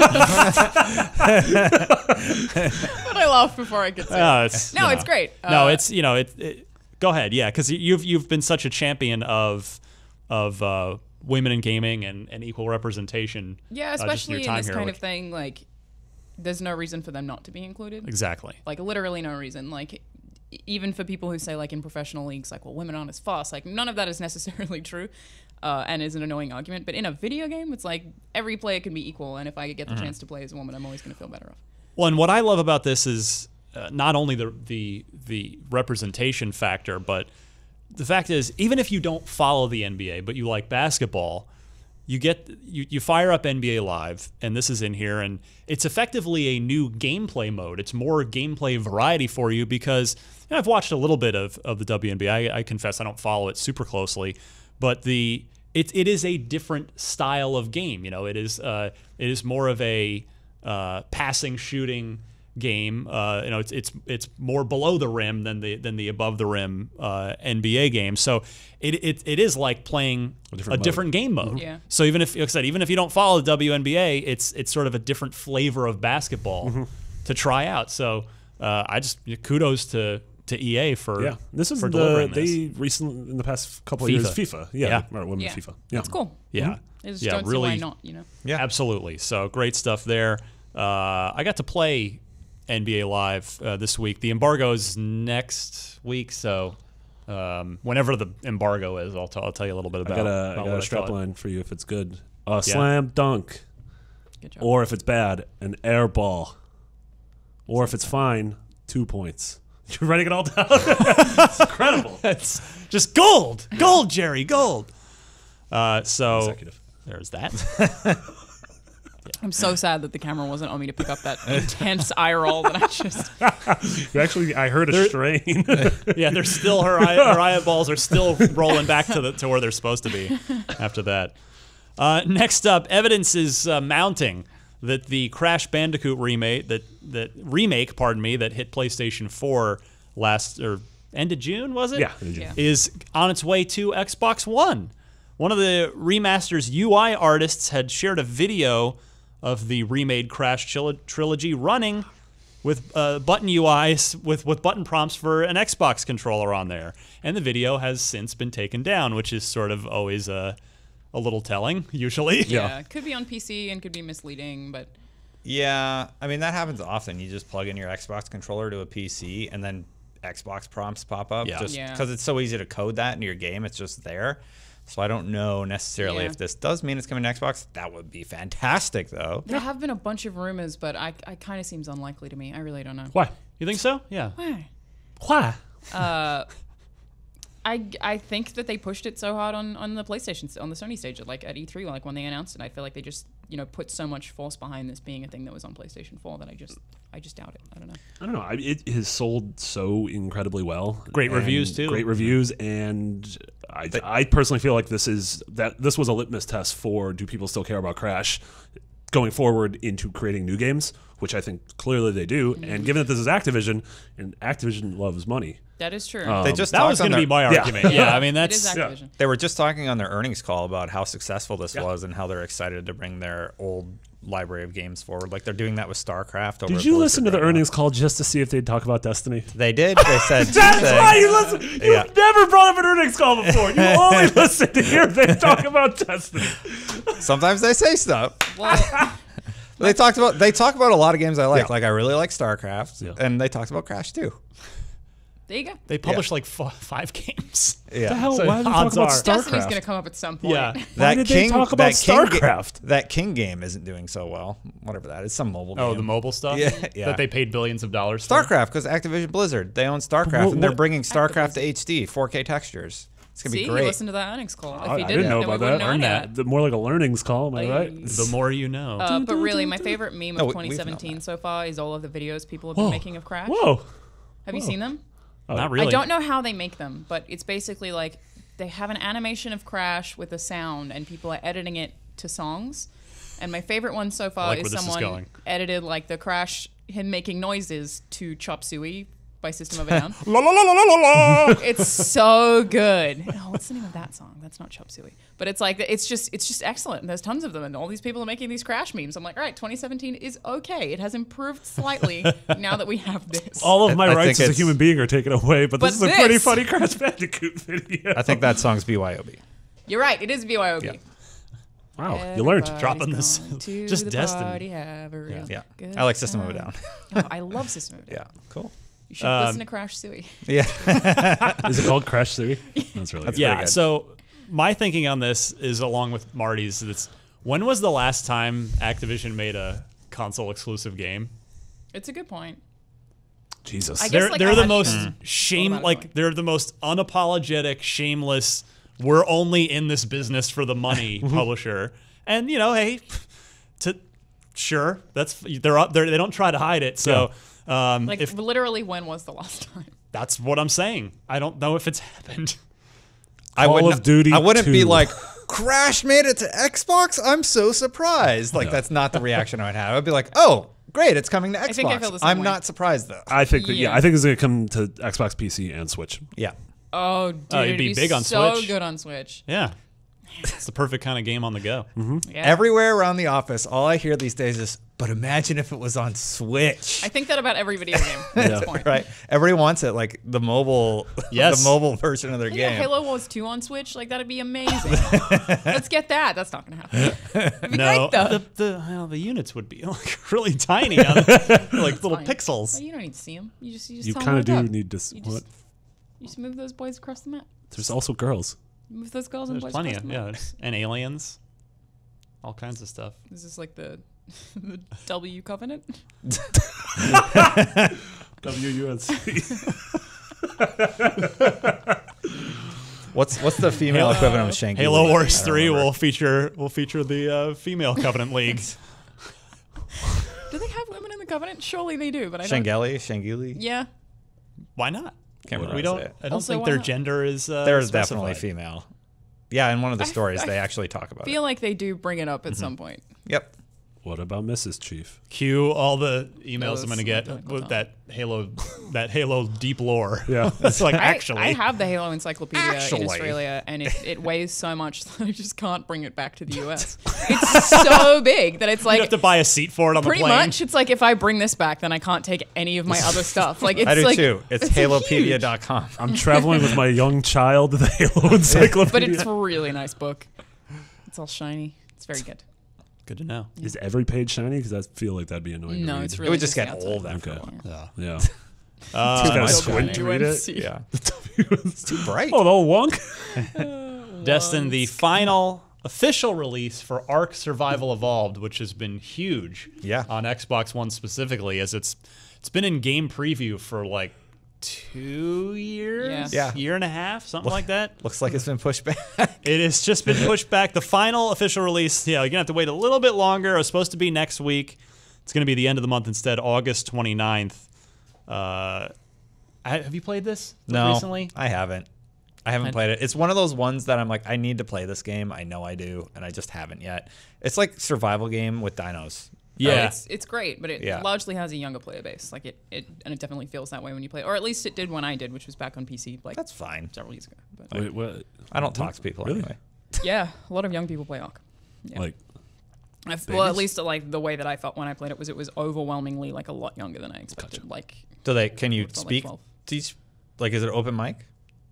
I laughed before I could say it. No, it's great. No, it's go ahead, yeah, because you've been such a champion of women in gaming and equal representation. Yeah, especially in this kind of thing. Like, there's no reason for them not to be included. Exactly. Like, literally no reason. Like, even for people who say, like, in professional leagues, like, well, women aren't as fast. Like, none of that is necessarily true, and is an annoying argument. But in a video game, it's like every player can be equal, and if I get the chance to play as a woman, I'm always going to feel better off. Well, and what I love about this is not only the representation factor, but the fact is, even if you don't follow the NBA, but you like basketball, you fire up NBA Live, and this is in here, and it's effectively a new gameplay mode. It's more gameplay variety for you because I've watched a little bit of the WNBA. I confess I don't follow it super closely, but it is a different style of game. It is more of a passing, shooting game. It's more below the rim than the above the rim NBA game. So it is like playing a different game mode. Mm-hmm. Yeah. So even if, like I said, even if you don't follow the WNBA, it's sort of a different flavor of basketball to try out. So I just kudos to EA for This is they recently in the past couple of years FIFA women's FIFA. Yeah, it's cool. Yeah. It's don't see why not. Yeah, absolutely. So great stuff there. I got to play NBA Live this week. The embargo is next week, so whenever the embargo is, I'll tell you a little bit about. I got a strap line for you if it's good. Slam dunk, Good job. or if it's bad, an air ball, or if it's fine, 2 points. You're writing it all down. It's incredible. It's just gold, Jerry, gold. So Executive. there's that. I'm so sad that the camera wasn't on me to pick up that intense eye roll that I just. I heard a strain. Yeah, there's still her eyeballs are still rolling back to where they're supposed to be after that. Next up, evidence is mounting that the Crash Bandicoot remake that hit PlayStation 4 end of June, was it? Yeah, end of June. Is on its way to Xbox One. One of the remaster's UI artists had shared a video of the remade Crash trilogy running with button UIs with button prompts for an Xbox controller on there. And the video has since been taken down, which is sort of always a little telling, usually. Yeah, it could be on PC and could be misleading, but... Yeah, I mean, that happens often. You just plug in your Xbox controller to a PC, and then Xbox prompts pop up. Yeah. Just because it's so easy to code that into your game, it's just there. So I don't know necessarily if this does mean it's coming to Xbox. That would be fantastic, though. There have been a bunch of rumors, but I kind of seems unlikely to me. I really don't know. Why? You think so? Yeah. Why? I think that they pushed it so hard on the PlayStation, on the Sony stage, at E3, like when they announced it. I feel like they just put so much force behind this being a thing that was on PlayStation 4 that I just doubt it. I don't know. It has sold so incredibly well. Great reviews too. Great reviews, and I personally feel like this was a litmus test for do people still care about Crash going forward into creating new games, which I think clearly they do. Mm-hmm. And given that this is Activision, and Activision loves money. That is true. That was going to be my argument. Yeah, I mean it is Activision. They were just talking on their earnings call about how successful this was and how they're excited to bring their old library of games forward. Like they're doing that with StarCraft. Did you listen to the earnings call just to see if they'd talk about Destiny? They did. They said that's why you listen. You've never brought up an earnings call before. You only listen to hear them talk about Destiny. Sometimes they say stuff. Well, They talk about a lot of games I like. Yeah. Like I really like StarCraft, Yeah. and they talked about Crash too. There you go. They published like 5 games. Yeah. The hell? So Why did they talk odds about are- Destiny's going to StarCraft? come up at some point. Yeah. Why did they talk about StarCraft? That King game isn't doing so well. Whatever that is, some mobile game. Oh, the mobile stuff? Yeah, yeah. That they paid billions of dollars for? StarCraft, because Activision Blizzard, they own StarCraft, and they're bringing StarCraft to HD, 4K textures. It's gonna See, be great. you listened to that earnings call. If I you didn't know then we about that. wouldn't know Learn that. that. More like a learnings call, am I right? The more you know. But really, my favorite meme No, of we've known 2017 that. so far is all of the videos people have been making of Crash. Whoa. Have you seen them? Not really. I don't know how they make them, but it's basically like they have an animation of Crash with a sound, and people are editing it to songs. And my favorite one so far like is where this is someone going. edited like the Crash, him making noises to Chop Suey by System of a Down. La la la la la la. It's so good. Oh, what's the name of that song? That's not Chop Suey. But it's like it's just excellent. And there's tons of them, and all these people are making these Crash memes. I'm like, all right, 2017 is okay. It has improved slightly now that we have this. All of my I rights think as a it's- human being are taken away, but But this is a pretty this- funny Crash Bandicoot video. I think that song's BYOB. You're right. It is BYOB. Yeah. Wow, you learned. Everybody's Dropping this- going to just the Destiny. party, have a real Yeah. good I like System of a time. Down. Oh, I love System of a Down. Yeah, cool. You should listen to Crash Suey. Yeah. Is it called Crash 3? That's really good. Yeah, good. so my thinking on this is along with Marty's. It's when was the last time Activision made a console exclusive game? It's a good point. Jesus. I guess, They're like, they're I the had- most What shame about it like going? they're the most unapologetic, shameless. We're only in this business for the money publisher, and you know, hey, sure, that's they're up there. They don't try to hide it. So, Like, if literally, when was the last time? that's what I'm saying, I don't know if it's happened. Call of Duty I wouldn't be 2. like, Crash made it to Xbox? I'm so surprised. Like, that's not the reaction I would have. I'd be like, oh, great, it's coming to Xbox. think I feel the same I'm way. not surprised, though. I think that, Yeah. I think it's going to come to Xbox, PC, and Switch. Yeah. Oh, dude, it'd it'd be be big on so Switch. good on Switch. Yeah, it's the perfect kind of game on the go. Yeah. Everywhere around the office, all I hear these days is, but imagine if it was on Switch. I think that about every video game at this point. Right? Everybody wants it, like the mobile, Yes. the mobile version of their Yeah, game. Halo Wars 2 on Switch, like that'd be amazing. Let's get that. That's not gonna happen. It'd be No, great though. the units would be like really tiny, on like little Fine. pixels. Well, you don't need to see them. You just You tell kind of them do up. need to. You What? just move those boys across the map. There's also girls. Move those girls and There's boys plenty across of the map. and aliens, all kinds of stuff. Is this like the the W Covenant? WUNC. What's the female equivalent of Shang? Halo Wars 3 will feature the female Covenant League. Do they have women in the Covenant? Surely they do, but I don't. Shangeli? Yeah. Why not? Can't remember We how to don't. say it. I don't Also, think why their not? gender is. There's specified. definitely female. Yeah, in one of the stories, I they actually talk about Feel it. like they do bring it up at some point. Yep. What about Mrs. Chief? Cue all the emails I'm Those going to get don't with count. that Halo deep lore. Yeah. It's like I actually. have the Halo Encyclopedia Actually. in Australia, and it weighs so much that I just can't bring it back to the US. It's so big that it's you have like to buy a seat for it on the pretty plane. much. It's like if I bring this back, then I can't take any of my other stuff. Like it's I do like, too. It's huge. halopedia.com. I'm traveling with my young child to the Halo Encyclopedia. But it's a really nice book. It's all shiny. It's very good. Good to know. Is every page shiny? Because I feel like that'd be annoying. No, to it's read. really It would just the get outside. old after a Okay. while. Yeah. Yeah. Uh, Gotta much squint to read it. WNBA. Yeah. it's Too bright. Oh, the old wonk. Destin, the final official release for Ark Survival Evolved, which has been huge Yeah. on Xbox One specifically, as it's been in game preview for like 2 years, Yeah. year and a half, something like that. Looks like it's been pushed back. It has just been pushed back. The final official release, yeah, you're gonna have to wait a little bit longer. It was supposed to be next week. It's gonna be the end of the month instead, August 29th. Have you played this No, recently? I haven't. I haven't played it. It's one of those ones that I'm like, I need to play this game. I know I do, and I just haven't yet. It's like survival game with dinos. Yeah. It's great, but it Yeah. largely has a younger player base. Like it definitely feels that way when you play, or at least it did when I did, which was back on PC like That's fine. several years ago. But Wait, what? I don't talk to people Really? anyway. yeah, a lot of young people play Ark. Yeah. Like, Well, at babies? least like the way that I felt when I played it was overwhelmingly like a lot younger than I expected. Gotcha. Like Can you It's not like speak? 12. Teach? Like, is it open mic?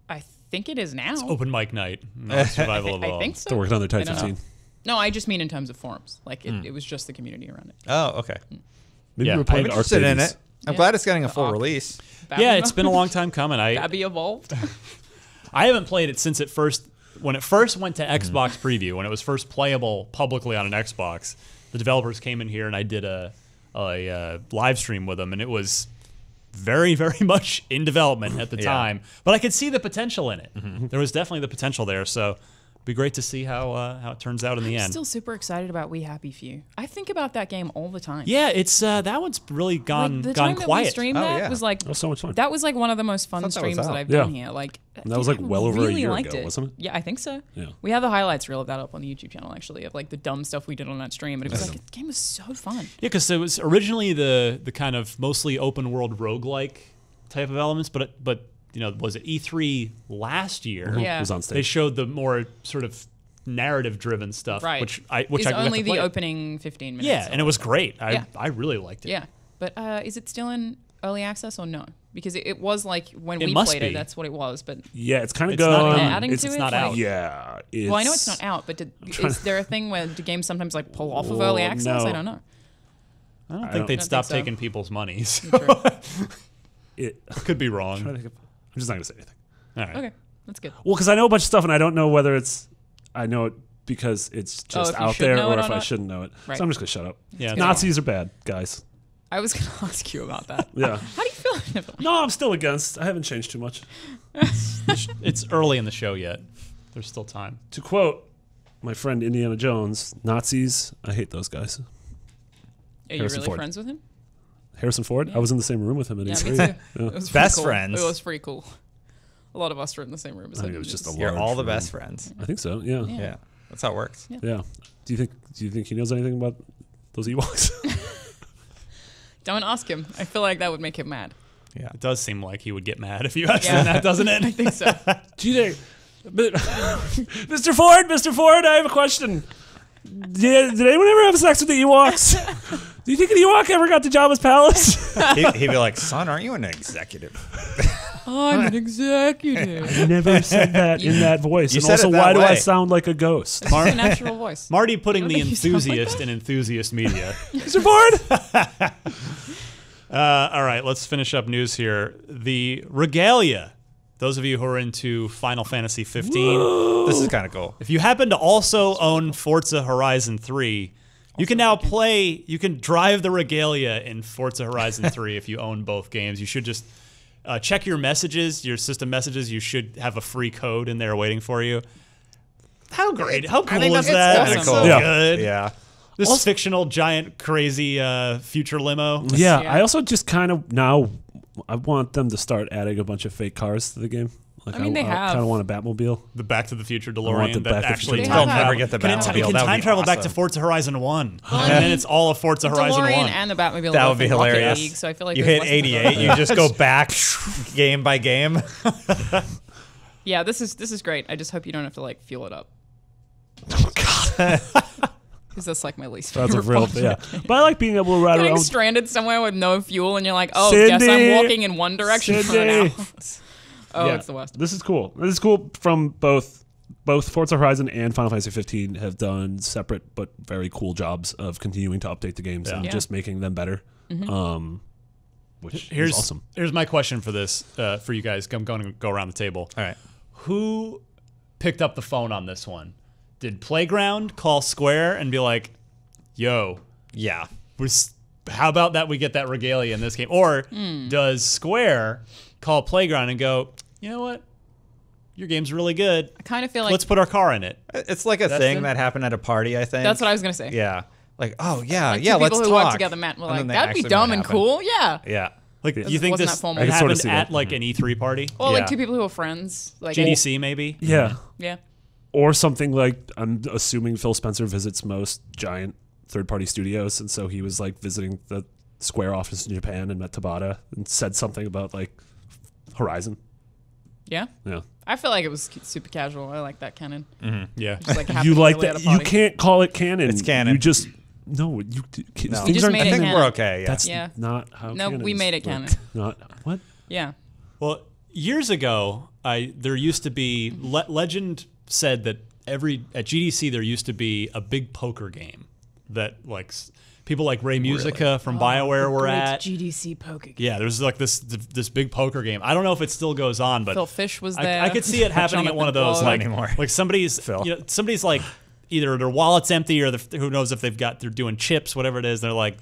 I think it is now. Open mic night, not Survival I Evolved. think so. they're working on their Type I don't know. 15. No, I just mean in terms of forums. Like it was just the community around it. Oh, okay. Maybe Yeah. we're I'm playing Ark interested in Babies. it. I'm glad it's getting a full release. Yeah, it's been a long time coming. Babby evolved. I haven't played it since when it first went to Xbox Preview, when it was first playable publicly on an Xbox. The developers came in here and I did a live stream with them, and it was very, very much in development at the time. But I could see the potential in it. There was definitely the potential there. So it'd be great to see how it turns out in the I'm end. still super excited about We Happy Few. I think about that game all the time. Yeah, it's that one's really gone the time quiet. That we streamed that yeah. was like That was so much fun. that was like one of the most fun thought that was streams that out. I've Yeah. done here. Like that was like I well over a really year liked ago, it. wasn't it? Yeah, I think so. Yeah. We have the highlights reel of that up on the YouTube channel actually, of like the dumb stuff we did on that stream. But it was like the game was so fun. Yeah, because it was originally the kind of mostly open world roguelike type of elements, but was it E3 last year? Yeah. It was on stage. They showed the more sort of narrative driven stuff, Right. which It's I got only to the play. opening 15 minutes. Yeah, and it was great. Yeah. I really liked it. Yeah. But is it still in early access or no? Because it was like when It we must played be. it, that's what it was. But Yeah, it's kind of It's not going. out. adding It's to it, not like- out. Yeah. well, I know it's not out. But is there a thing where do games sometimes like pull off of early access? no. I don't know. I don't I think they'd don't stop think so. taking people's money. So True. could be wrong. I'm just not gonna say anything. All right. Okay, that's good. Well, because I know a bunch of stuff, and I don't know whether I know it because it's just if you out should there, know or it if or I not? shouldn't know it. Right. So I'm just gonna shut up. Yeah. Nazis are bad, guys. I was going to ask you about that. Yeah. How do you feel? No, I'm still against. I haven't changed too much. It's early in the show yet. There's still time. To quote my friend Indiana Jones, Nazis, I hate those guys. Are you Harrison really Ford. friends with him? Harrison Ford? Yeah. I was in the same room with him at Yeah, E3. me too. Yeah. It was pretty Best cool. friends. It was pretty cool. A lot of us were in the same room as I him. think it was just a You're large all the room. best friends. I think so. Yeah. Yeah. Yeah. That's how it works. Yeah. Do you think he knows anything about those Ewoks? Don't ask him. I feel like that would make him mad. Yeah. It does seem like he would get mad if you asked Yeah. him that, doesn't it? I think so. Do you think, but, Mr. Ford, I have a question. Did anyone ever have sex with the Ewoks? Do you think an Ewok ever got to Jabba's palace? He'd be like, son, aren't you an executive? I'm an executive. I never said that in that voice. You And said also, it that why do I way. sound like a ghost? It's a natural voice. Marty putting I the don't think you sound like enthusiast in enthusiast media. Mr. Ford? All right, let's finish up news here. The Regalia. Those of you who are into Final Fantasy 15, This is kind of cool. if you happen to also own Forza Horizon 3, you can now play, you can drive the Regalia in Forza Horizon 3 if you own both games. You should just check your messages, your system messages. You should have a free code in there waiting for you. How great, how cool think is that's that? awesome. It's so Yeah. good. Yeah. This fictional, giant, crazy future limo. Yeah, Yeah. I also just kind of now I want them to start adding a bunch of fake cars to the game. Like I mean, they have. kind of want a Batmobile. The Back to the Future want the DeLorean that Back to the actually Future time DeLorean. They'll never travel. get the Can it Batmobile. can That would time be travel back to awesome. Forza Horizon 1. And then it's all of Forza Horizon DeLorean 1. and the Batmobile. That are would be both in Rocket hilarious. League, so I feel like You there's hit less than 88, you just go back game by game. Yeah, this is great. I just hope you don't have to like fuel it up. Oh God, Because that's like my least that's favorite a real part. yeah. But I like being able to ride Getting around. stranded somewhere with no fuel and you're like, oh, guess Cindy! I'm walking in one direction for an Cindy! hour. Oh, Yeah, it's the worst. This is cool. This is cool from both Forza Horizon and Final Fantasy 15 have done separate but very cool jobs of continuing to update the games and Yeah. just making them better. Which Here's is awesome. Here's my question for this, for you guys. I'm going to go around the table. All right. Who picked up the phone on this one? Did Playground call Square and be like, yo, Yeah. how about that we get that regalia in this game? Or does Square call Playground and go, you know what? Your game's really good. I kind of feel like Let's put our car in it. It's like a That's thing it? that happened at a party, I think. that's what I was going to say. Yeah. Like, oh, yeah, Like, yeah, two let's people who talk. work together met and were And like, then they that'd be actually dumb made it and happen. cool. Yeah. Yeah. Like, you think wasn't this that formal. I can sorta happened see at that. like an E3 party? Or like Yeah. two people who are friends. Like GDC maybe? Yeah. Yeah. Or something like, I'm assuming Phil Spencer visits most giant third-party studios, and so he was like visiting the Square office in Japan and met Tabata and said something about like Horizon. Yeah. Yeah. I feel like it was super casual. I like that canon. Yeah. Just like You happening like really at that? a You party. can't call it canon. It's canon. You just no. You No. things You just aren't made it I think canon. we're okay, yeah. That's Yeah. not how. No, we canons made it work. canon. Not what? Yeah. Well, years ago, there used to be Legend said that at GDC there used to be a big poker game that people like Ray Musica from BioWare were at. GDC Poker game. Yeah, there's like this big poker game. I don't know if it still goes on, but Phil Fish was there. I could see it happening at one of those like somebody's like either their wallet's empty or who knows if they're doing chips, whatever it is. They're like,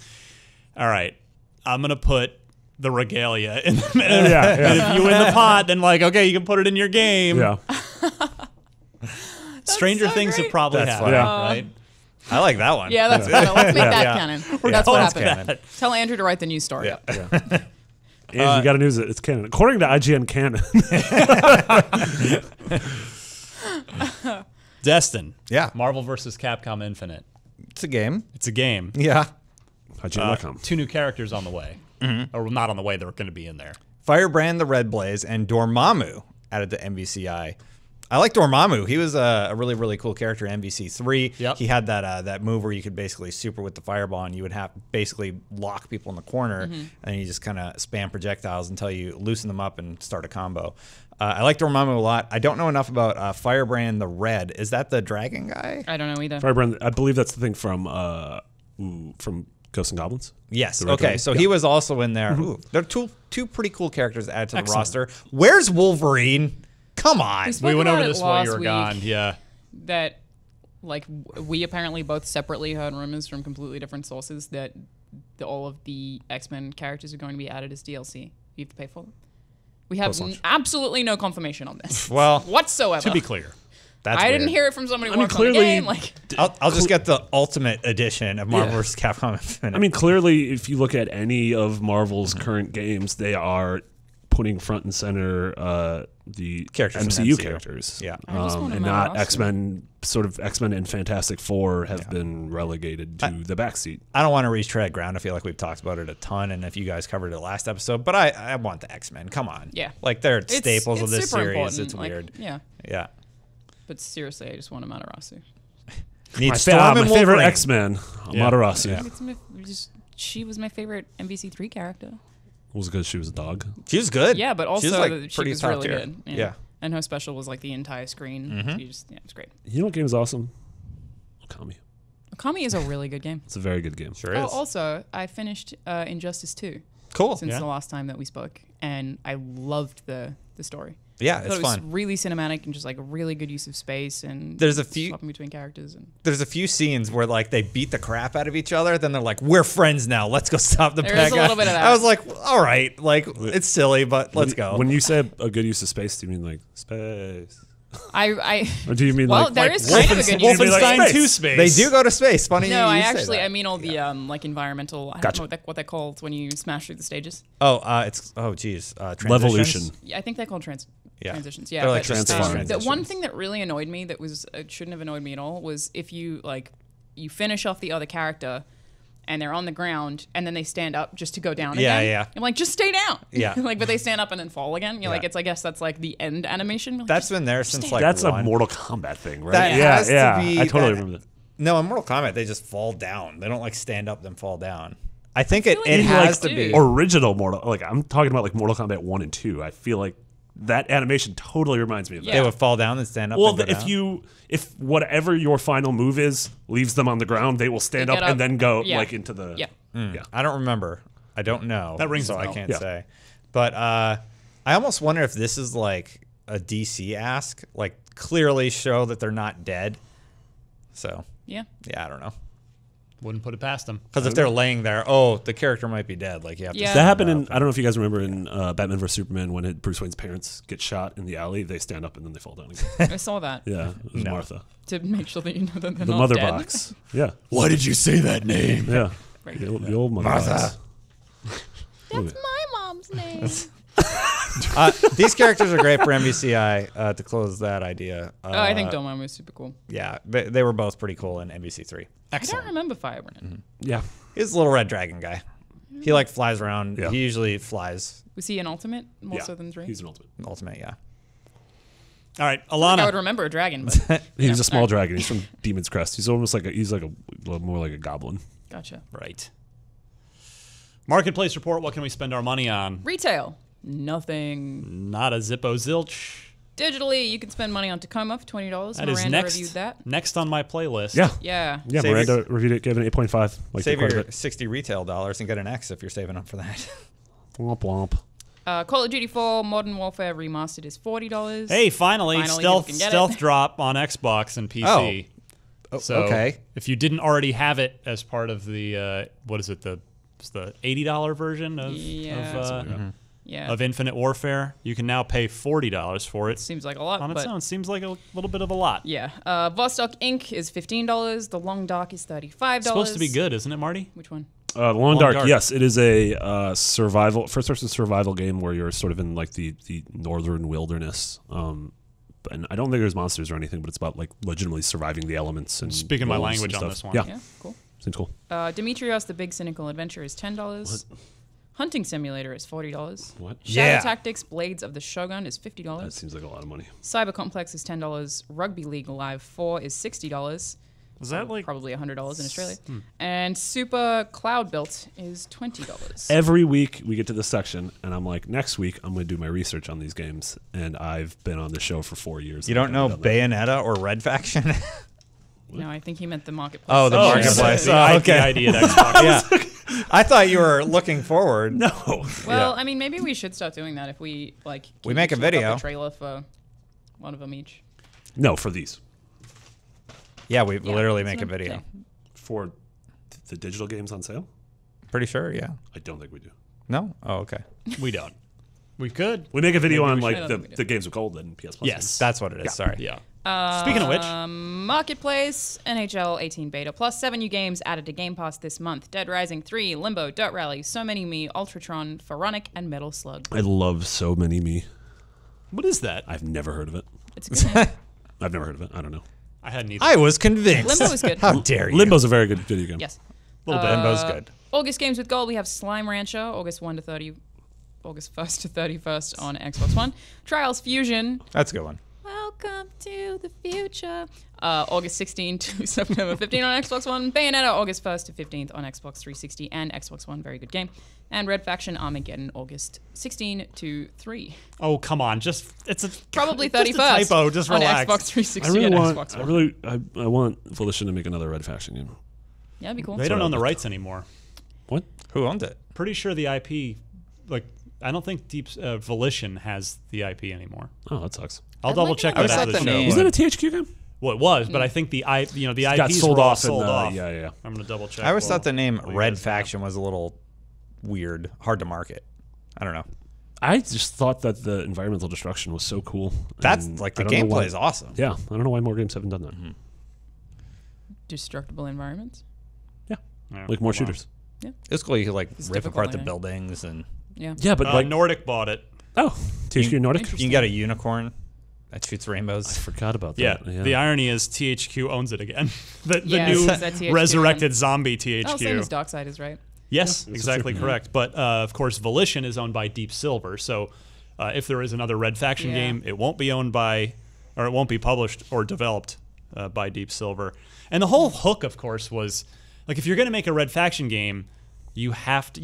all right, I'm gonna put the regalia in the middle. And if you win the pot, then okay, you can put it in your game. Yeah. Stranger things have probably happened, right? I like that one. Yeah, that's good. Let's make that canon. That's what happened. Canon. Tell Andrew to write the news story. And you got to news it. It's canon. According to IGN canon. Destin. Yeah. Marvel vs. Capcom Infinite. It's a game. It's a game. Yeah. IGN.com. 2 new characters on the way. Or not on the way, they're going to be in there. Firebrand the Red Blaze and Dormammu added to MVCI. I like Dormammu. He was a really, really cool character in MVC3. Yep. He had that move where you could basically super with the fireball and you would have basically lock people in the corner and you just kind of spam projectiles until you loosen them up and start a combo. I like Dormammu a lot. I don't know enough about Firebrand the Red. Is that the dragon guy? I don't know either. Firebrand, I believe that's the thing from Ghosts and Goblins. Yes. Okay. So he was also in there. Ooh, there are two pretty cool characters added to the roster. Where's Wolverine? Come on. We went over this while you were gone. Yeah. That, we apparently both separately heard rumors from completely different sources that all of the X-Men characters are going to be added as DLC. You have to pay for them. We have absolutely no confirmation on this. Well, whatsoever. To be clear. I didn't hear it from somebody who works on the game. I'll just get the ultimate edition of Marvel vs. Capcom Infinite. I mean, clearly, if you look at any of Marvel's current games, they are putting front and center the characters MCU characters. Yeah. And not X-Men, sort of X-Men and Fantastic Four have been relegated to the backseat. I don't want to retread ground. I feel like we've talked about it a ton, and if you guys covered it last episode, but I want the X-Men. Come on. Yeah. They're staples of this super series. important. It's weird. Yeah. But seriously, I just want Amaterasu. My favorite X-Men, Amaterasu. She was my favorite MVC3 character. Was it because she was a dog? She was good. Yeah, but also she was really good. Yeah. And her special was the entire screen. It was great. You know what game is awesome? Okami. Okami is a really good game. It's a very good game. Sure is. Also, I finished Injustice 2. Cool. Since the last time that we spoke, and I loved the story. Yeah, I it's thought it was fun. really cinematic and just a really good use of space and there's a few swapping between characters. There's a few scenes where they beat the crap out of each other, then they're like, "We're friends now. Let's go stop the bad guy." There's a little bit of that. I was like, "All right, it's silly, but let's go." When you say a good use of space, do you mean space? Or do you mean there is kind of a good use of Wolfenstein 2 space? They do go to space. Funny. No, I mean all the environmental. I don't know what they're called when you smash through the stages. Transitions. Levolution. Yeah, I think they're called transitions. Yeah, they're like transforms. The one thing that really annoyed me that was shouldn't have annoyed me at all was if you you finish off the other character and they're on the ground and then they stand up just to go down again. Yeah. I'm like, just stay down. Yeah. But they stand up and then fall again. You're I guess that's the end animation. That's been there since that's a Mortal Kombat thing, right? That has to be I totally remember that. No, in Mortal Kombat they just fall down. They don't stand up then fall down. I think it it has to be original Mortal. I'm talking about Mortal Kombat 1 and 2. I feel like that animation totally reminds me of that. They would fall down and stand up. Well, if whatever your final move is leaves them on the ground, they will stand up and then go into the. Yeah. Yeah. I don't remember. I don't know. That rings so a I bell. can't say. But I almost wonder if this is a DC ask, clearly show that they're not dead. So Yeah. I don't know. Wouldn't put it past them. Because if they're laying there, the character might be dead. You have to. Yeah. That happened in. I don't know if you guys remember in Batman vs Superman when Bruce Wayne's parents get shot in the alley. They stand up and then they fall down again. I saw that. Yeah, it was Martha. To make sure that you know that they're The not mother dead. box. Yeah. Why did you say that name? Yeah. Very The good. old mother Martha. box. That's my mom's name. These characters are great for MVCI to close that idea. I think Dormammu was super cool. Yeah, they were both pretty cool in MVC3. I don't remember Firebrand. Yeah. He's a little red dragon guy. He flies around. Yeah. He usually flies Was he an ultimate more Yeah. so than 3? He's an ultimate. ultimate. Yeah. All right, I would Alana. remember a dragon, but He's a small dragon. He's from Demon's Crest. He's almost more like a goblin. gotcha. Right. Marketplace report. What can we spend our money on? Retail. Nothing. Not a zippo zilch. Digitally, you can spend money on Tacoma for $20. That is Miranda reviewed that. next on my playlist. Yeah. Yeah. Yeah, Save Miranda reviewed it, gave it an 8.5. Like Save your 60 retail dollars and get an X if you're saving up for that. Womp womp. Call of Duty 4 Modern Warfare Remastered is $40. Hey, finally people can get stealth it. drop on Xbox and PC. So okay. if you didn't already have it as part of the what is it, the $80 version of Yeah. of Infinite Warfare, you can now pay $40 for it. Seems like a lot, On its but own, seems like a little bit of a lot. yeah. Vostok Inc. is $15. The Long Dark is $35. It's supposed to be good, isn't it, Marty? Which one? The Long Dark, yes, it is a survival, first-person survival game where you're sort of in like the northern wilderness. And I don't think there's monsters or anything, but it's about like legitimately surviving the elements and Speaking my wolves language and on stuff. this one. Yeah, Yeah, cool. seems cool. Demetrios the Big Cynical Adventure is $10. Hunting Simulator is $40. What? Shadow Yeah. Tactics Blades of the Shogun is $50. That seems like a lot of money. Cyber Complex is $10. Rugby League Live 4 is $60. Is that like Probably $100 in Australia. And Super Cloud Built is $20. Every week we get to this section, and I'm like, next week I'm going to do my research on these games, and I've been on the show for 4 years. You don't know Bayonetta or Red Faction? No, I think he meant the marketplace. Oh, the marketplace. the Oh, IP okay. ID at Xbox. Yeah. I thought you were looking forward. No. Well, Yeah. I mean, maybe we should start doing that if we like. We make a each look up video. A trailer for one of them each. No, for these. Yeah, we Yeah, literally that's make a what I'm video. saying. For the digital games on sale? Pretty sure, yeah. I don't think we do. No? Oh, okay. We don't. We could. We make a video Maybe on we like should. I the, don't think we do. the games of gold and PS Plus. Yes. That's what it is. Sorry. Yeah. Speaking of which, Marketplace, NHL 18 beta, plus 7 new games added to Game Pass this month. Dead Rising 3, Limbo, Dirt Rally, So Many Me, Ultratron, Pharaonic, and Metal Slug. I love So Many Me. what is that? I've never heard of it. It's a good game. I've never heard of it. I don't know. I hadn't either. I was convinced. Limbo is good. How dare you? Limbo's a very good video game. Yes. A little bit. Limbo's good. August games with gold, we have Slime Rancher, August 1st to 31st on Xbox One. Trials Fusion, That's a good one. Welcome to the future. August 16 to September 15 on Xbox One. Bayonetta, August 1st to 15th on Xbox 360 and Xbox One. Very good game. And Red Faction Armageddon, August 16 to 3. Oh, come on. It's a Probably just a 31st typo. Just on relax. Xbox 360 I really and want. Xbox I One. really. I want Volition to make another Red Faction game. Yeah, that'd be cool. They don't what I own the looked rights anymore. What? Who owned it? Pretty sure the IP, like, I don't think Volition has the IP anymore. Oh, that sucks. I'll I'd double like to check know that about after that. the show. Isn't Isn't that that a THQ game? Well, it was, but I think the IPs Got were sold all off. sold off. Yeah. I'm gonna double check. I always while- thought the name while you Red guys- Faction was a little weird, hard to market. I don't know. I just thought that the environmental destruction was so cool. That's and like the I don't know why- gameplay is awesome. Yeah, I don't know why more games haven't done that. Destructible environments. Yeah, Yeah, like more wow. shooters. It's cool. You could like It's rip difficult, apart the I think. buildings and Yeah. Yeah, but like Nordic bought it. THQ Nordic. you can get a unicorn that shoots rainbows. Forgot about Yeah. that. The irony is THQ owns it again. the Yeah, new it's that THQ resurrected one. zombie THQ. Oh, same as Darksiders, right? Yes, Yeah, exactly true. correct. But of course, Volition is owned by Deep Silver. So if there is another Red Faction Yeah. game, it won't be owned by, or it won't be published or developed by Deep Silver. And the whole hook, of course, was like if you're going to make a Red Faction game, you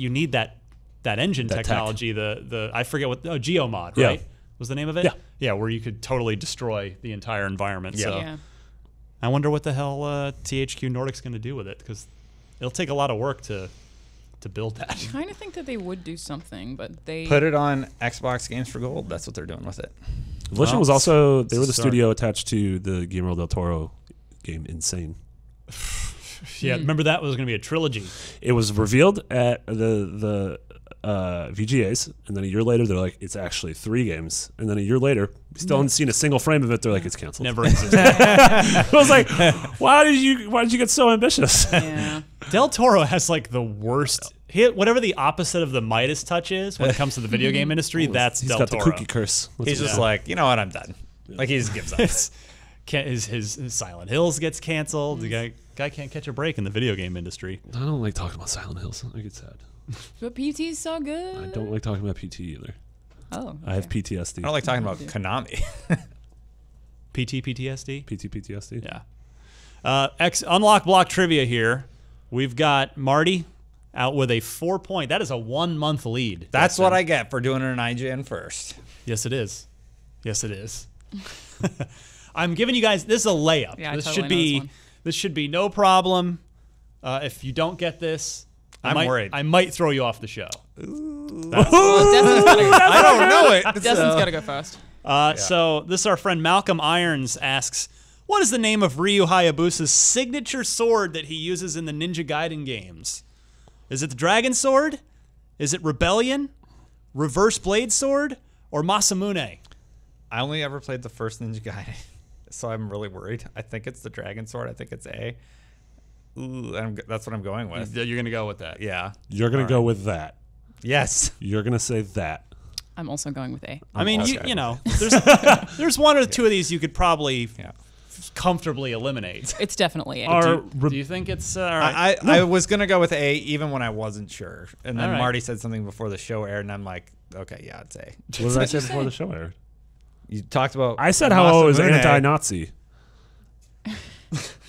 need that engine That tech. technology. The I forget what Geomod, Yeah. right? Was the name of it? Yeah. Yeah, where you could totally destroy the entire environment. So Yeah. I wonder what the hell THQ Nordic's going to do with it, because it'll take a lot of work to build that. I kind of think that they would do something, but they Put it on Xbox Games for Gold. That's what they're doing with it. Volition Well, was also they were the start. studio attached to the Guillermo del Toro game Insane. Yeah, remember that was going to be a trilogy. It was revealed at the VGAs, and then a year later they're like, it's actually 3 games, and then a year later, we still haven't seen a single frame of it. They're like, it's canceled. Never existed. I was like, why did you get so ambitious? yeah. Del Toro has like the worst. Whatever the opposite of the Midas touch is when it comes to the video game industry, that's He's Del got Toro. the cookie curse. He's just like, you know what? I'm done. Like he just gives up. His Silent Hills gets canceled. The guy can't catch a break in the video game industry. I don't like talking about Silent Hills. I get sad. But PT's so good. I don't like talking about PT either. Oh. I have okay. PTSD. I don't like talking about Konami. PTSD? PTSD. Yeah. Unlock block trivia here. We've got Marty out with a 4-point. That is a 1-month lead. That's what I get for doing an IGN first. Yes, it is. Yes, it is. I'm giving you guys, this is a layup. Yeah, I this totally should know be this one. this should be no problem. If you don't get this, I'm worried. I might throw you off the show. Well, Destin's I don't know it. got to go first. So this is our friend Malcolm Irons asks, what is the name of Ryu Hayabusa's signature sword that he uses in the Ninja Gaiden games? Is it the Dragon Sword? Is it Rebellion? Reverse Blade Sword? Or Masamune? I only ever played the first Ninja Gaiden, so I'm really worried. I think it's the Dragon Sword. I think it's A. Ooh, that's what I'm going with. You're going to go with that. Yeah. You're going to go with that. Yes. You're going to say that. I'm also going with A. I mean, Okay. you know, there's one or two of these you could probably comfortably eliminate. It's definitely A. Do you think it's all right? I was going to go with A even when I wasn't sure. And then All right. Marty said something before the show aired, and I'm like, okay, yeah, it's A. What did I say before the show aired? You talked about I said how I was Masamune. anti-Nazi.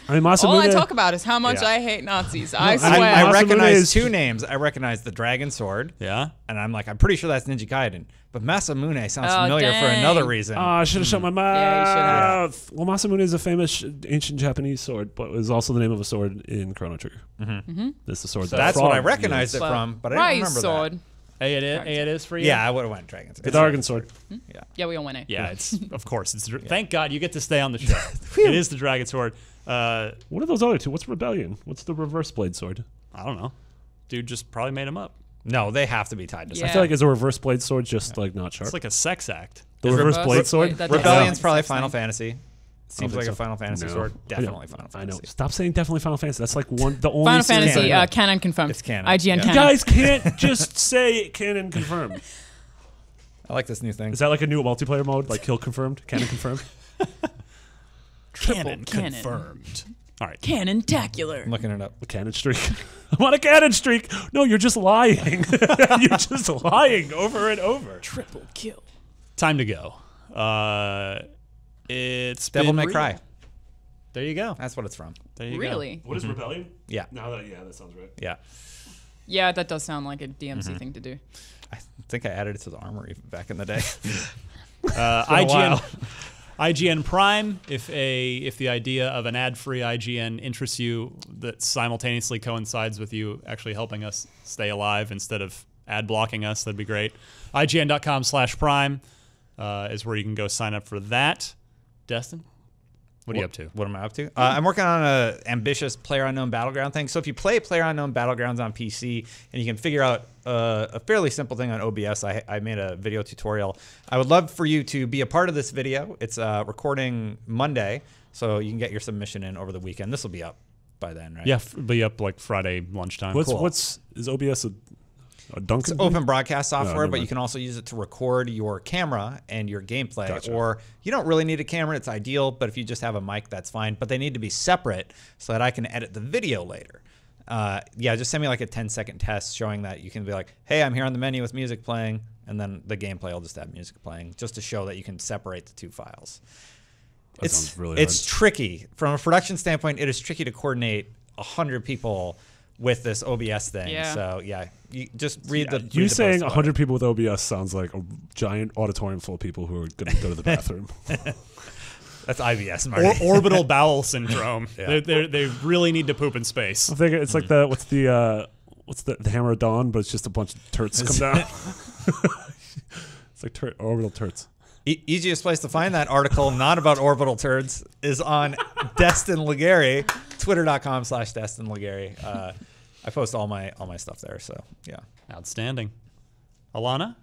I mean, Masamune. All I talk about is how much Yeah. I hate Nazis. I swear. I Masamune recognize is- two names. I recognize the Dragon Sword, Yeah. and I'm like, I'm pretty sure that's Ninja Gaiden. But Masamune sounds Oh, familiar for dang. another reason. Oh, I should have shut my mouth. Yeah, you should Well, Masamune is a famous ancient Japanese sword, but is also the name of a sword in Chrono Trigger. Mm-hmm. It's the sword. That's that what I Frog recognized used. it from, but I didn't Ryu's remember sword. that. A it is for you? Yeah, I would have went Dragon Sword. The Dragon sword. Yeah, we all went A. Yeah, it's of course. Thank God you get to stay on the show. It is the Dragon Sword. What are those other two? What's Rebellion? What's the reverse blade sword? I don't know. Dude just probably made them up. No, they have to be tied to Yeah. something. I feel like it's a reverse blade sword, just like not sharp. It's like a sex act. The reverse blade sword. That does Rebellion's sound probably like a Final sex thing. Fantasy. Seems like a Final Fantasy No. sword. I know. Definitely Final I know. Fantasy. Stop saying definitely Final Fantasy. That's like the only Final series Fantasy, I know. canon confirmed. It's canon. IGN Yeah. You canon. guys can't just say canon confirmed. I like this new thing. Is that like a new multiplayer mode? Like kill confirmed? Canon confirmed? Canon canon. confirmed. All right. Canon-tacular. I'm looking it up. A cannon streak. I'm on a cannon streak. No, you're just lying. You're just lying over and over. Triple kill. Time to go. It's Devil been May real. Cry. There you go. That's what it's from. There you go. Really? What is Rebellion? Yeah. Now that that sounds right. Yeah. Yeah, that does sound like a DMC thing to do. I think I added it to the armory back in the day. IGN Prime. If the idea of an ad-free IGN interests you, that simultaneously coincides with you actually helping us stay alive instead of ad blocking us, that'd be great. IGN.com/Prime is where you can go sign up for that. Destin, what are you up to? What am I up to? I'm working on an ambitious PlayerUnknown Battleground thing. So if you play PlayerUnknown Battlegrounds on PC and you can figure out a fairly simple thing on OBS, I made a video tutorial. I would love for you to be a part of this video. It's recording Monday, so you can get your submission in over the weekend. This will be up by then, right? Yeah, be up like Friday lunchtime. Is OBS a Duncan? It's open broadcast software, never but mind. you can also use it to record your camera and your gameplay. Gotcha. Or you don't really need a camera. It's ideal, but if you just have a mic, that's fine. But they need to be separate so that I can edit the video later. Yeah, just send me like a 10-second test showing that you can be like, hey, I'm here on the menu with music playing, and then the gameplay will just have music playing, just to show that you can separate the two files. That sounds really It's hard. tricky. From a production standpoint, it is tricky to coordinate 100 people with this OBS thing. Yeah. So, yeah, you just read the You read the saying post about 100 people with OBS sounds like a giant auditorium full of people who are going to go to the bathroom. it. That's IBS, Marty. Orbital bowel syndrome. They really need to poop in space. I think it's like what's the Hammer of Dawn, but it's just a bunch of turds come down. It's like orbital turds. Easiest place to find that article, not about orbital turds, is on Destin Legary, twitter.com/Destin Legary. I post all my stuff there, so yeah. Outstanding. Alana,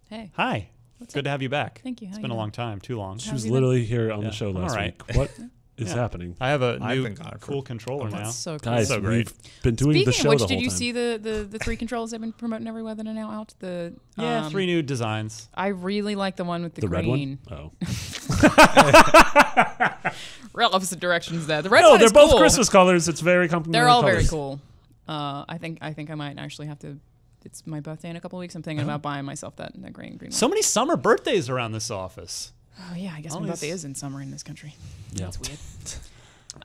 Hey. hi. Good to have you back. Thank you. How It's you been a doing? long time. Too long. She was you been? literally here on Yeah. the show I'm last all right. week. What is happening? I have a I've new been gone for cool controller now. That's so cool. Guys, so great. we've been doing Speaking the show of which, the did whole you time. see the three controls they've been promoting everywhere that are now out? The Yeah, 3 new designs. I really like the one with the red green. one? Oh. Real opposite directions there. The red No, one they're is both cool. Christmas colors. It's very complimentary. They're all very colors. cool. I think I might actually have to. It's my birthday in a couple of weeks. I'm thinking about buying myself that green one. So many summer birthdays around this office. Oh yeah, I guess All my these- birthday is in summer in this country. Yeah. That's weird.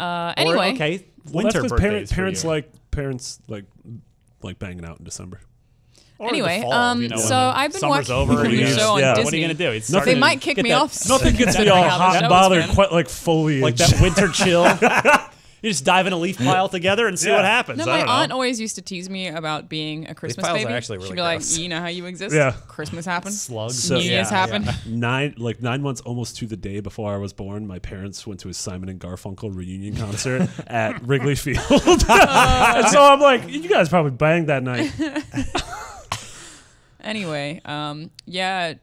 Or, Anyway, okay, Well, winter that's 'cause birthdays. parents for you. like banging out in December. Or Anyway, the fall, you know, so when I've been summer's watching over. the You show on yeah. Disney. What are you gonna do? It's Nothing- They starting might to kick get me that- off. Nothing gets me depending all on how the hot show and is, bothered, man. quite like foliage. like that winter chill. You just dive in a leaf pile together and see Yeah. what happens. No, I my don't know. aunt always used to tease me about being a Christmas piles are baby. actually She'd really be like, gross. you know how you exist? Yeah. Christmas happened. Slugs. So- New Year's Yeah, happened. 9 months almost to the day before I was born, my parents went to a Simon and Garfunkel reunion concert at Wrigley Field. And so I'm like, you guys probably banged that night. Anyway, yeah,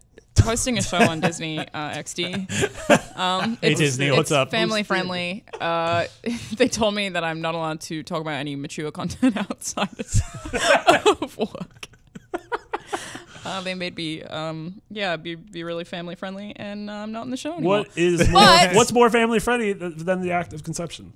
hosting a show on Disney XD. Hey, Disney, what's up? Family friendly. They told me that I'm not allowed to talk about any mature content outside of work. They made me, be really family friendly, and I'm not in the show anymore. What's more family friendly than the act of conception?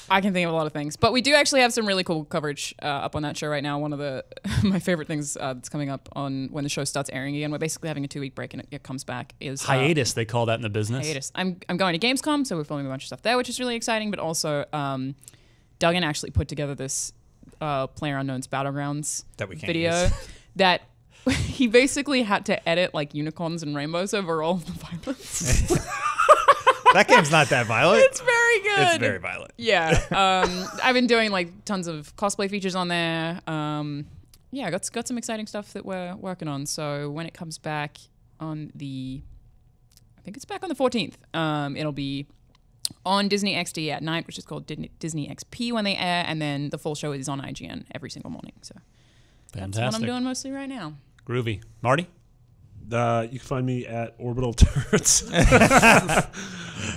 I can think of a lot of things, but we do actually have some really cool coverage up on that show right now. One of the my favorite things that's coming up on when the show starts airing again. We're basically having a 2-week break and it comes back. Is Hiatus, they call that in the business. hiatus. I'm going to Gamescom, so we're filming a bunch of stuff there, which is really exciting. But also, Duggan actually put together this PlayerUnknown's Battlegrounds That we can't video use. that he basically had to edit like unicorns and rainbows over all of the violence. That game's not that violent. It's very good. It's very violent. Yeah. I've been doing like tons of cosplay features on there. Yeah, got some exciting stuff that we're working on. So when it comes back on I think it's back on the 14th. It'll be on Disney XD at night, which is called Disney XP when they air, and then the full show is on IGN every single morning. So Fantastic. that's what I'm doing mostly right now. Groovy. Marty? You can find me at Orbital Turrets.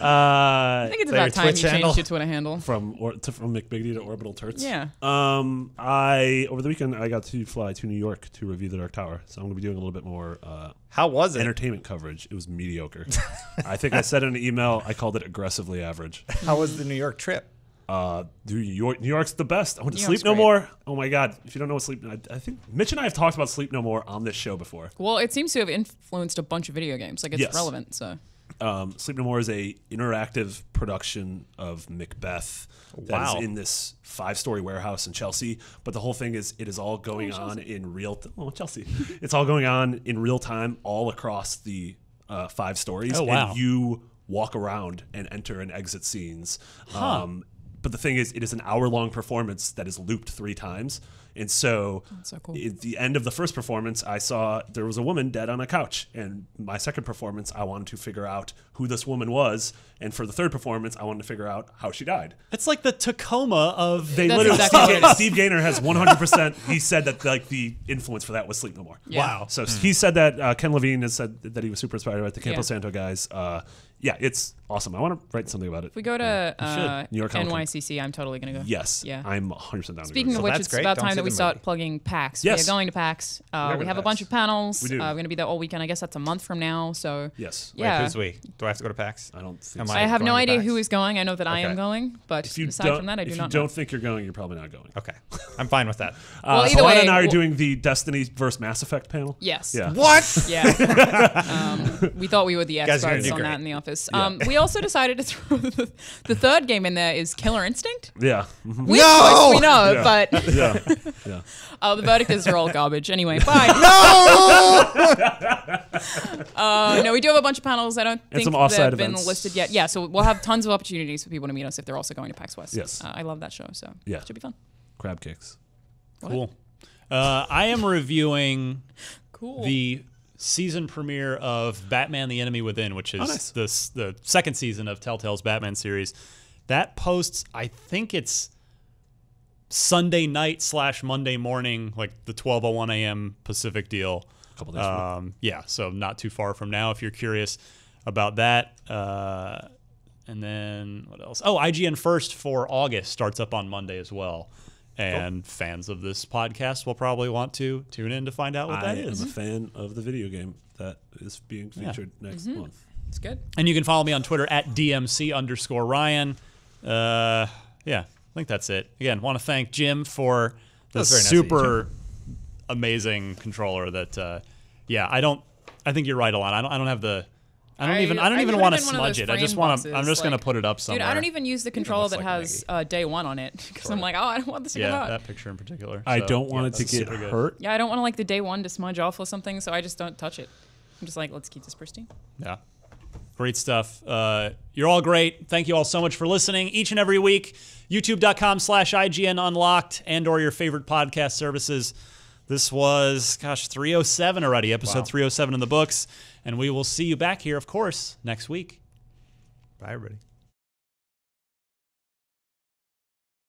I think it's Their about time Twitch you handle? changed your Twitter handle. from McBigdy to Orbital Turrets. Yeah. Over the weekend I got to fly to New York to review the Dark Tower, so I'm going to be doing a little bit more How was it? entertainment coverage. It was mediocre. I think I said in an email I called it aggressively average. How was the New York trip? New York's the best. I went to New Sleep York's No great. More. Oh my God! If you don't know what Sleep, I think Mitch and I have talked about Sleep No More on this show before. Well, it seems to have influenced a bunch of video games. Like it's Yes. relevant. So Sleep No More is a interactive production of Macbeth that is in this 5-story warehouse in Chelsea. But the whole thing is, it is all going on in real. Chelsea! It's all going on in real time, all across the 5 stories. Oh, wow. And you walk around and enter and exit scenes. But the thing is, it is an hour-long performance that is looped 3 times. And so, so cool. at the end of the first performance, I saw there was a woman dead on a couch. And my second performance, I wanted to figure out who this woman was. And for the third performance, I wanted to figure out how she died. It's like the Tacoma of... They That's literally, exactly what it is. Steve Gaynor has 100%. He said that like the influence for that was Sleep No More. Yeah. Wow. So he said that. Ken Levine has said that he was super inspired by the Campo Yeah. Santo guys. Yeah, it's awesome. I want to write something about it. if we go to New York Comic Con. NYCC, I'm totally gonna go. Yes, Yeah. I'm 100% down. Speaking to of go. which, that's it's great. about Don't time see that we the start movie. plugging PAX. Yes. We are going to PAX. We going to have a PAX. bunch of panels. We do. We're going to be there all weekend. I guess that's a month from now. So Yes. Wait, yeah. who's we? Do I have to go to PAX? I don't think Am so. I have going no to idea PAX? who is going. I know that I am Okay. going, but If you aside don't, from that, I if do you not know. don't think you're going, you're probably not going. Okay, I'm fine with that. Well, either Helena way, and I are we'll- doing the Destiny versus Mass Effect panel. Yes. Yeah. What? Yeah. We thought we were the guys are gonna experts do on great. that in the office. Yeah. We also decided to throw the third game in there is Killer Instinct. Yeah. Mhm. Weird choice, we know, Yeah. but Yeah. Yeah. the verdict is they're all garbage. Anyway, bye. No, we do have a bunch of panels. I don't think some offsite they've been events. listed yet. Yeah, so we'll have tons of opportunities for people to meet us if they're also going to PAX West. Yes. I love that show, so Yeah. it should be fun. Crab cakes. Cool. I am reviewing Cool. the season premiere of Batman: The Enemy Within, which is nice. the second season of Telltale's Batman series. That posts, I think it's Sunday night / Monday morning, like the 12:01 a.m. Pacific deal. A couple days. from now. Yeah, so not too far from now if you're curious about that. And then what else? Oh, IGN First for August starts up on Monday as well. And fans of this podcast will probably want to tune in to find out what I that am is. a fan of the video game that is being featured next month. It's good. And you can follow me on Twitter at DMC_Ryan. Yeah, I think that's it. Again, want to thank Jim for the was very nice of you, super amazing controller that, I think you're right, Alon. I don't have the I don't even want to smudge it. I just want to. I'm just gonna put it up somewhere. Dude, I don't even use the controller that has day one on it because I'm like, oh, I don't want this to come out. That picture in particular. I don't want it to get hurt. Yeah, I don't want to like the day one to smudge off or something, so I just don't touch it. I'm just like, let's keep this pristine. Yeah. Great stuff. You're all great. Thank you all so much for listening each and every week. YouTube.com/IGN Unlocked and/or your favorite podcast services. This was, 307 already. Episode 307 in the books. And we will see you back here, of course, next week. Bye, everybody.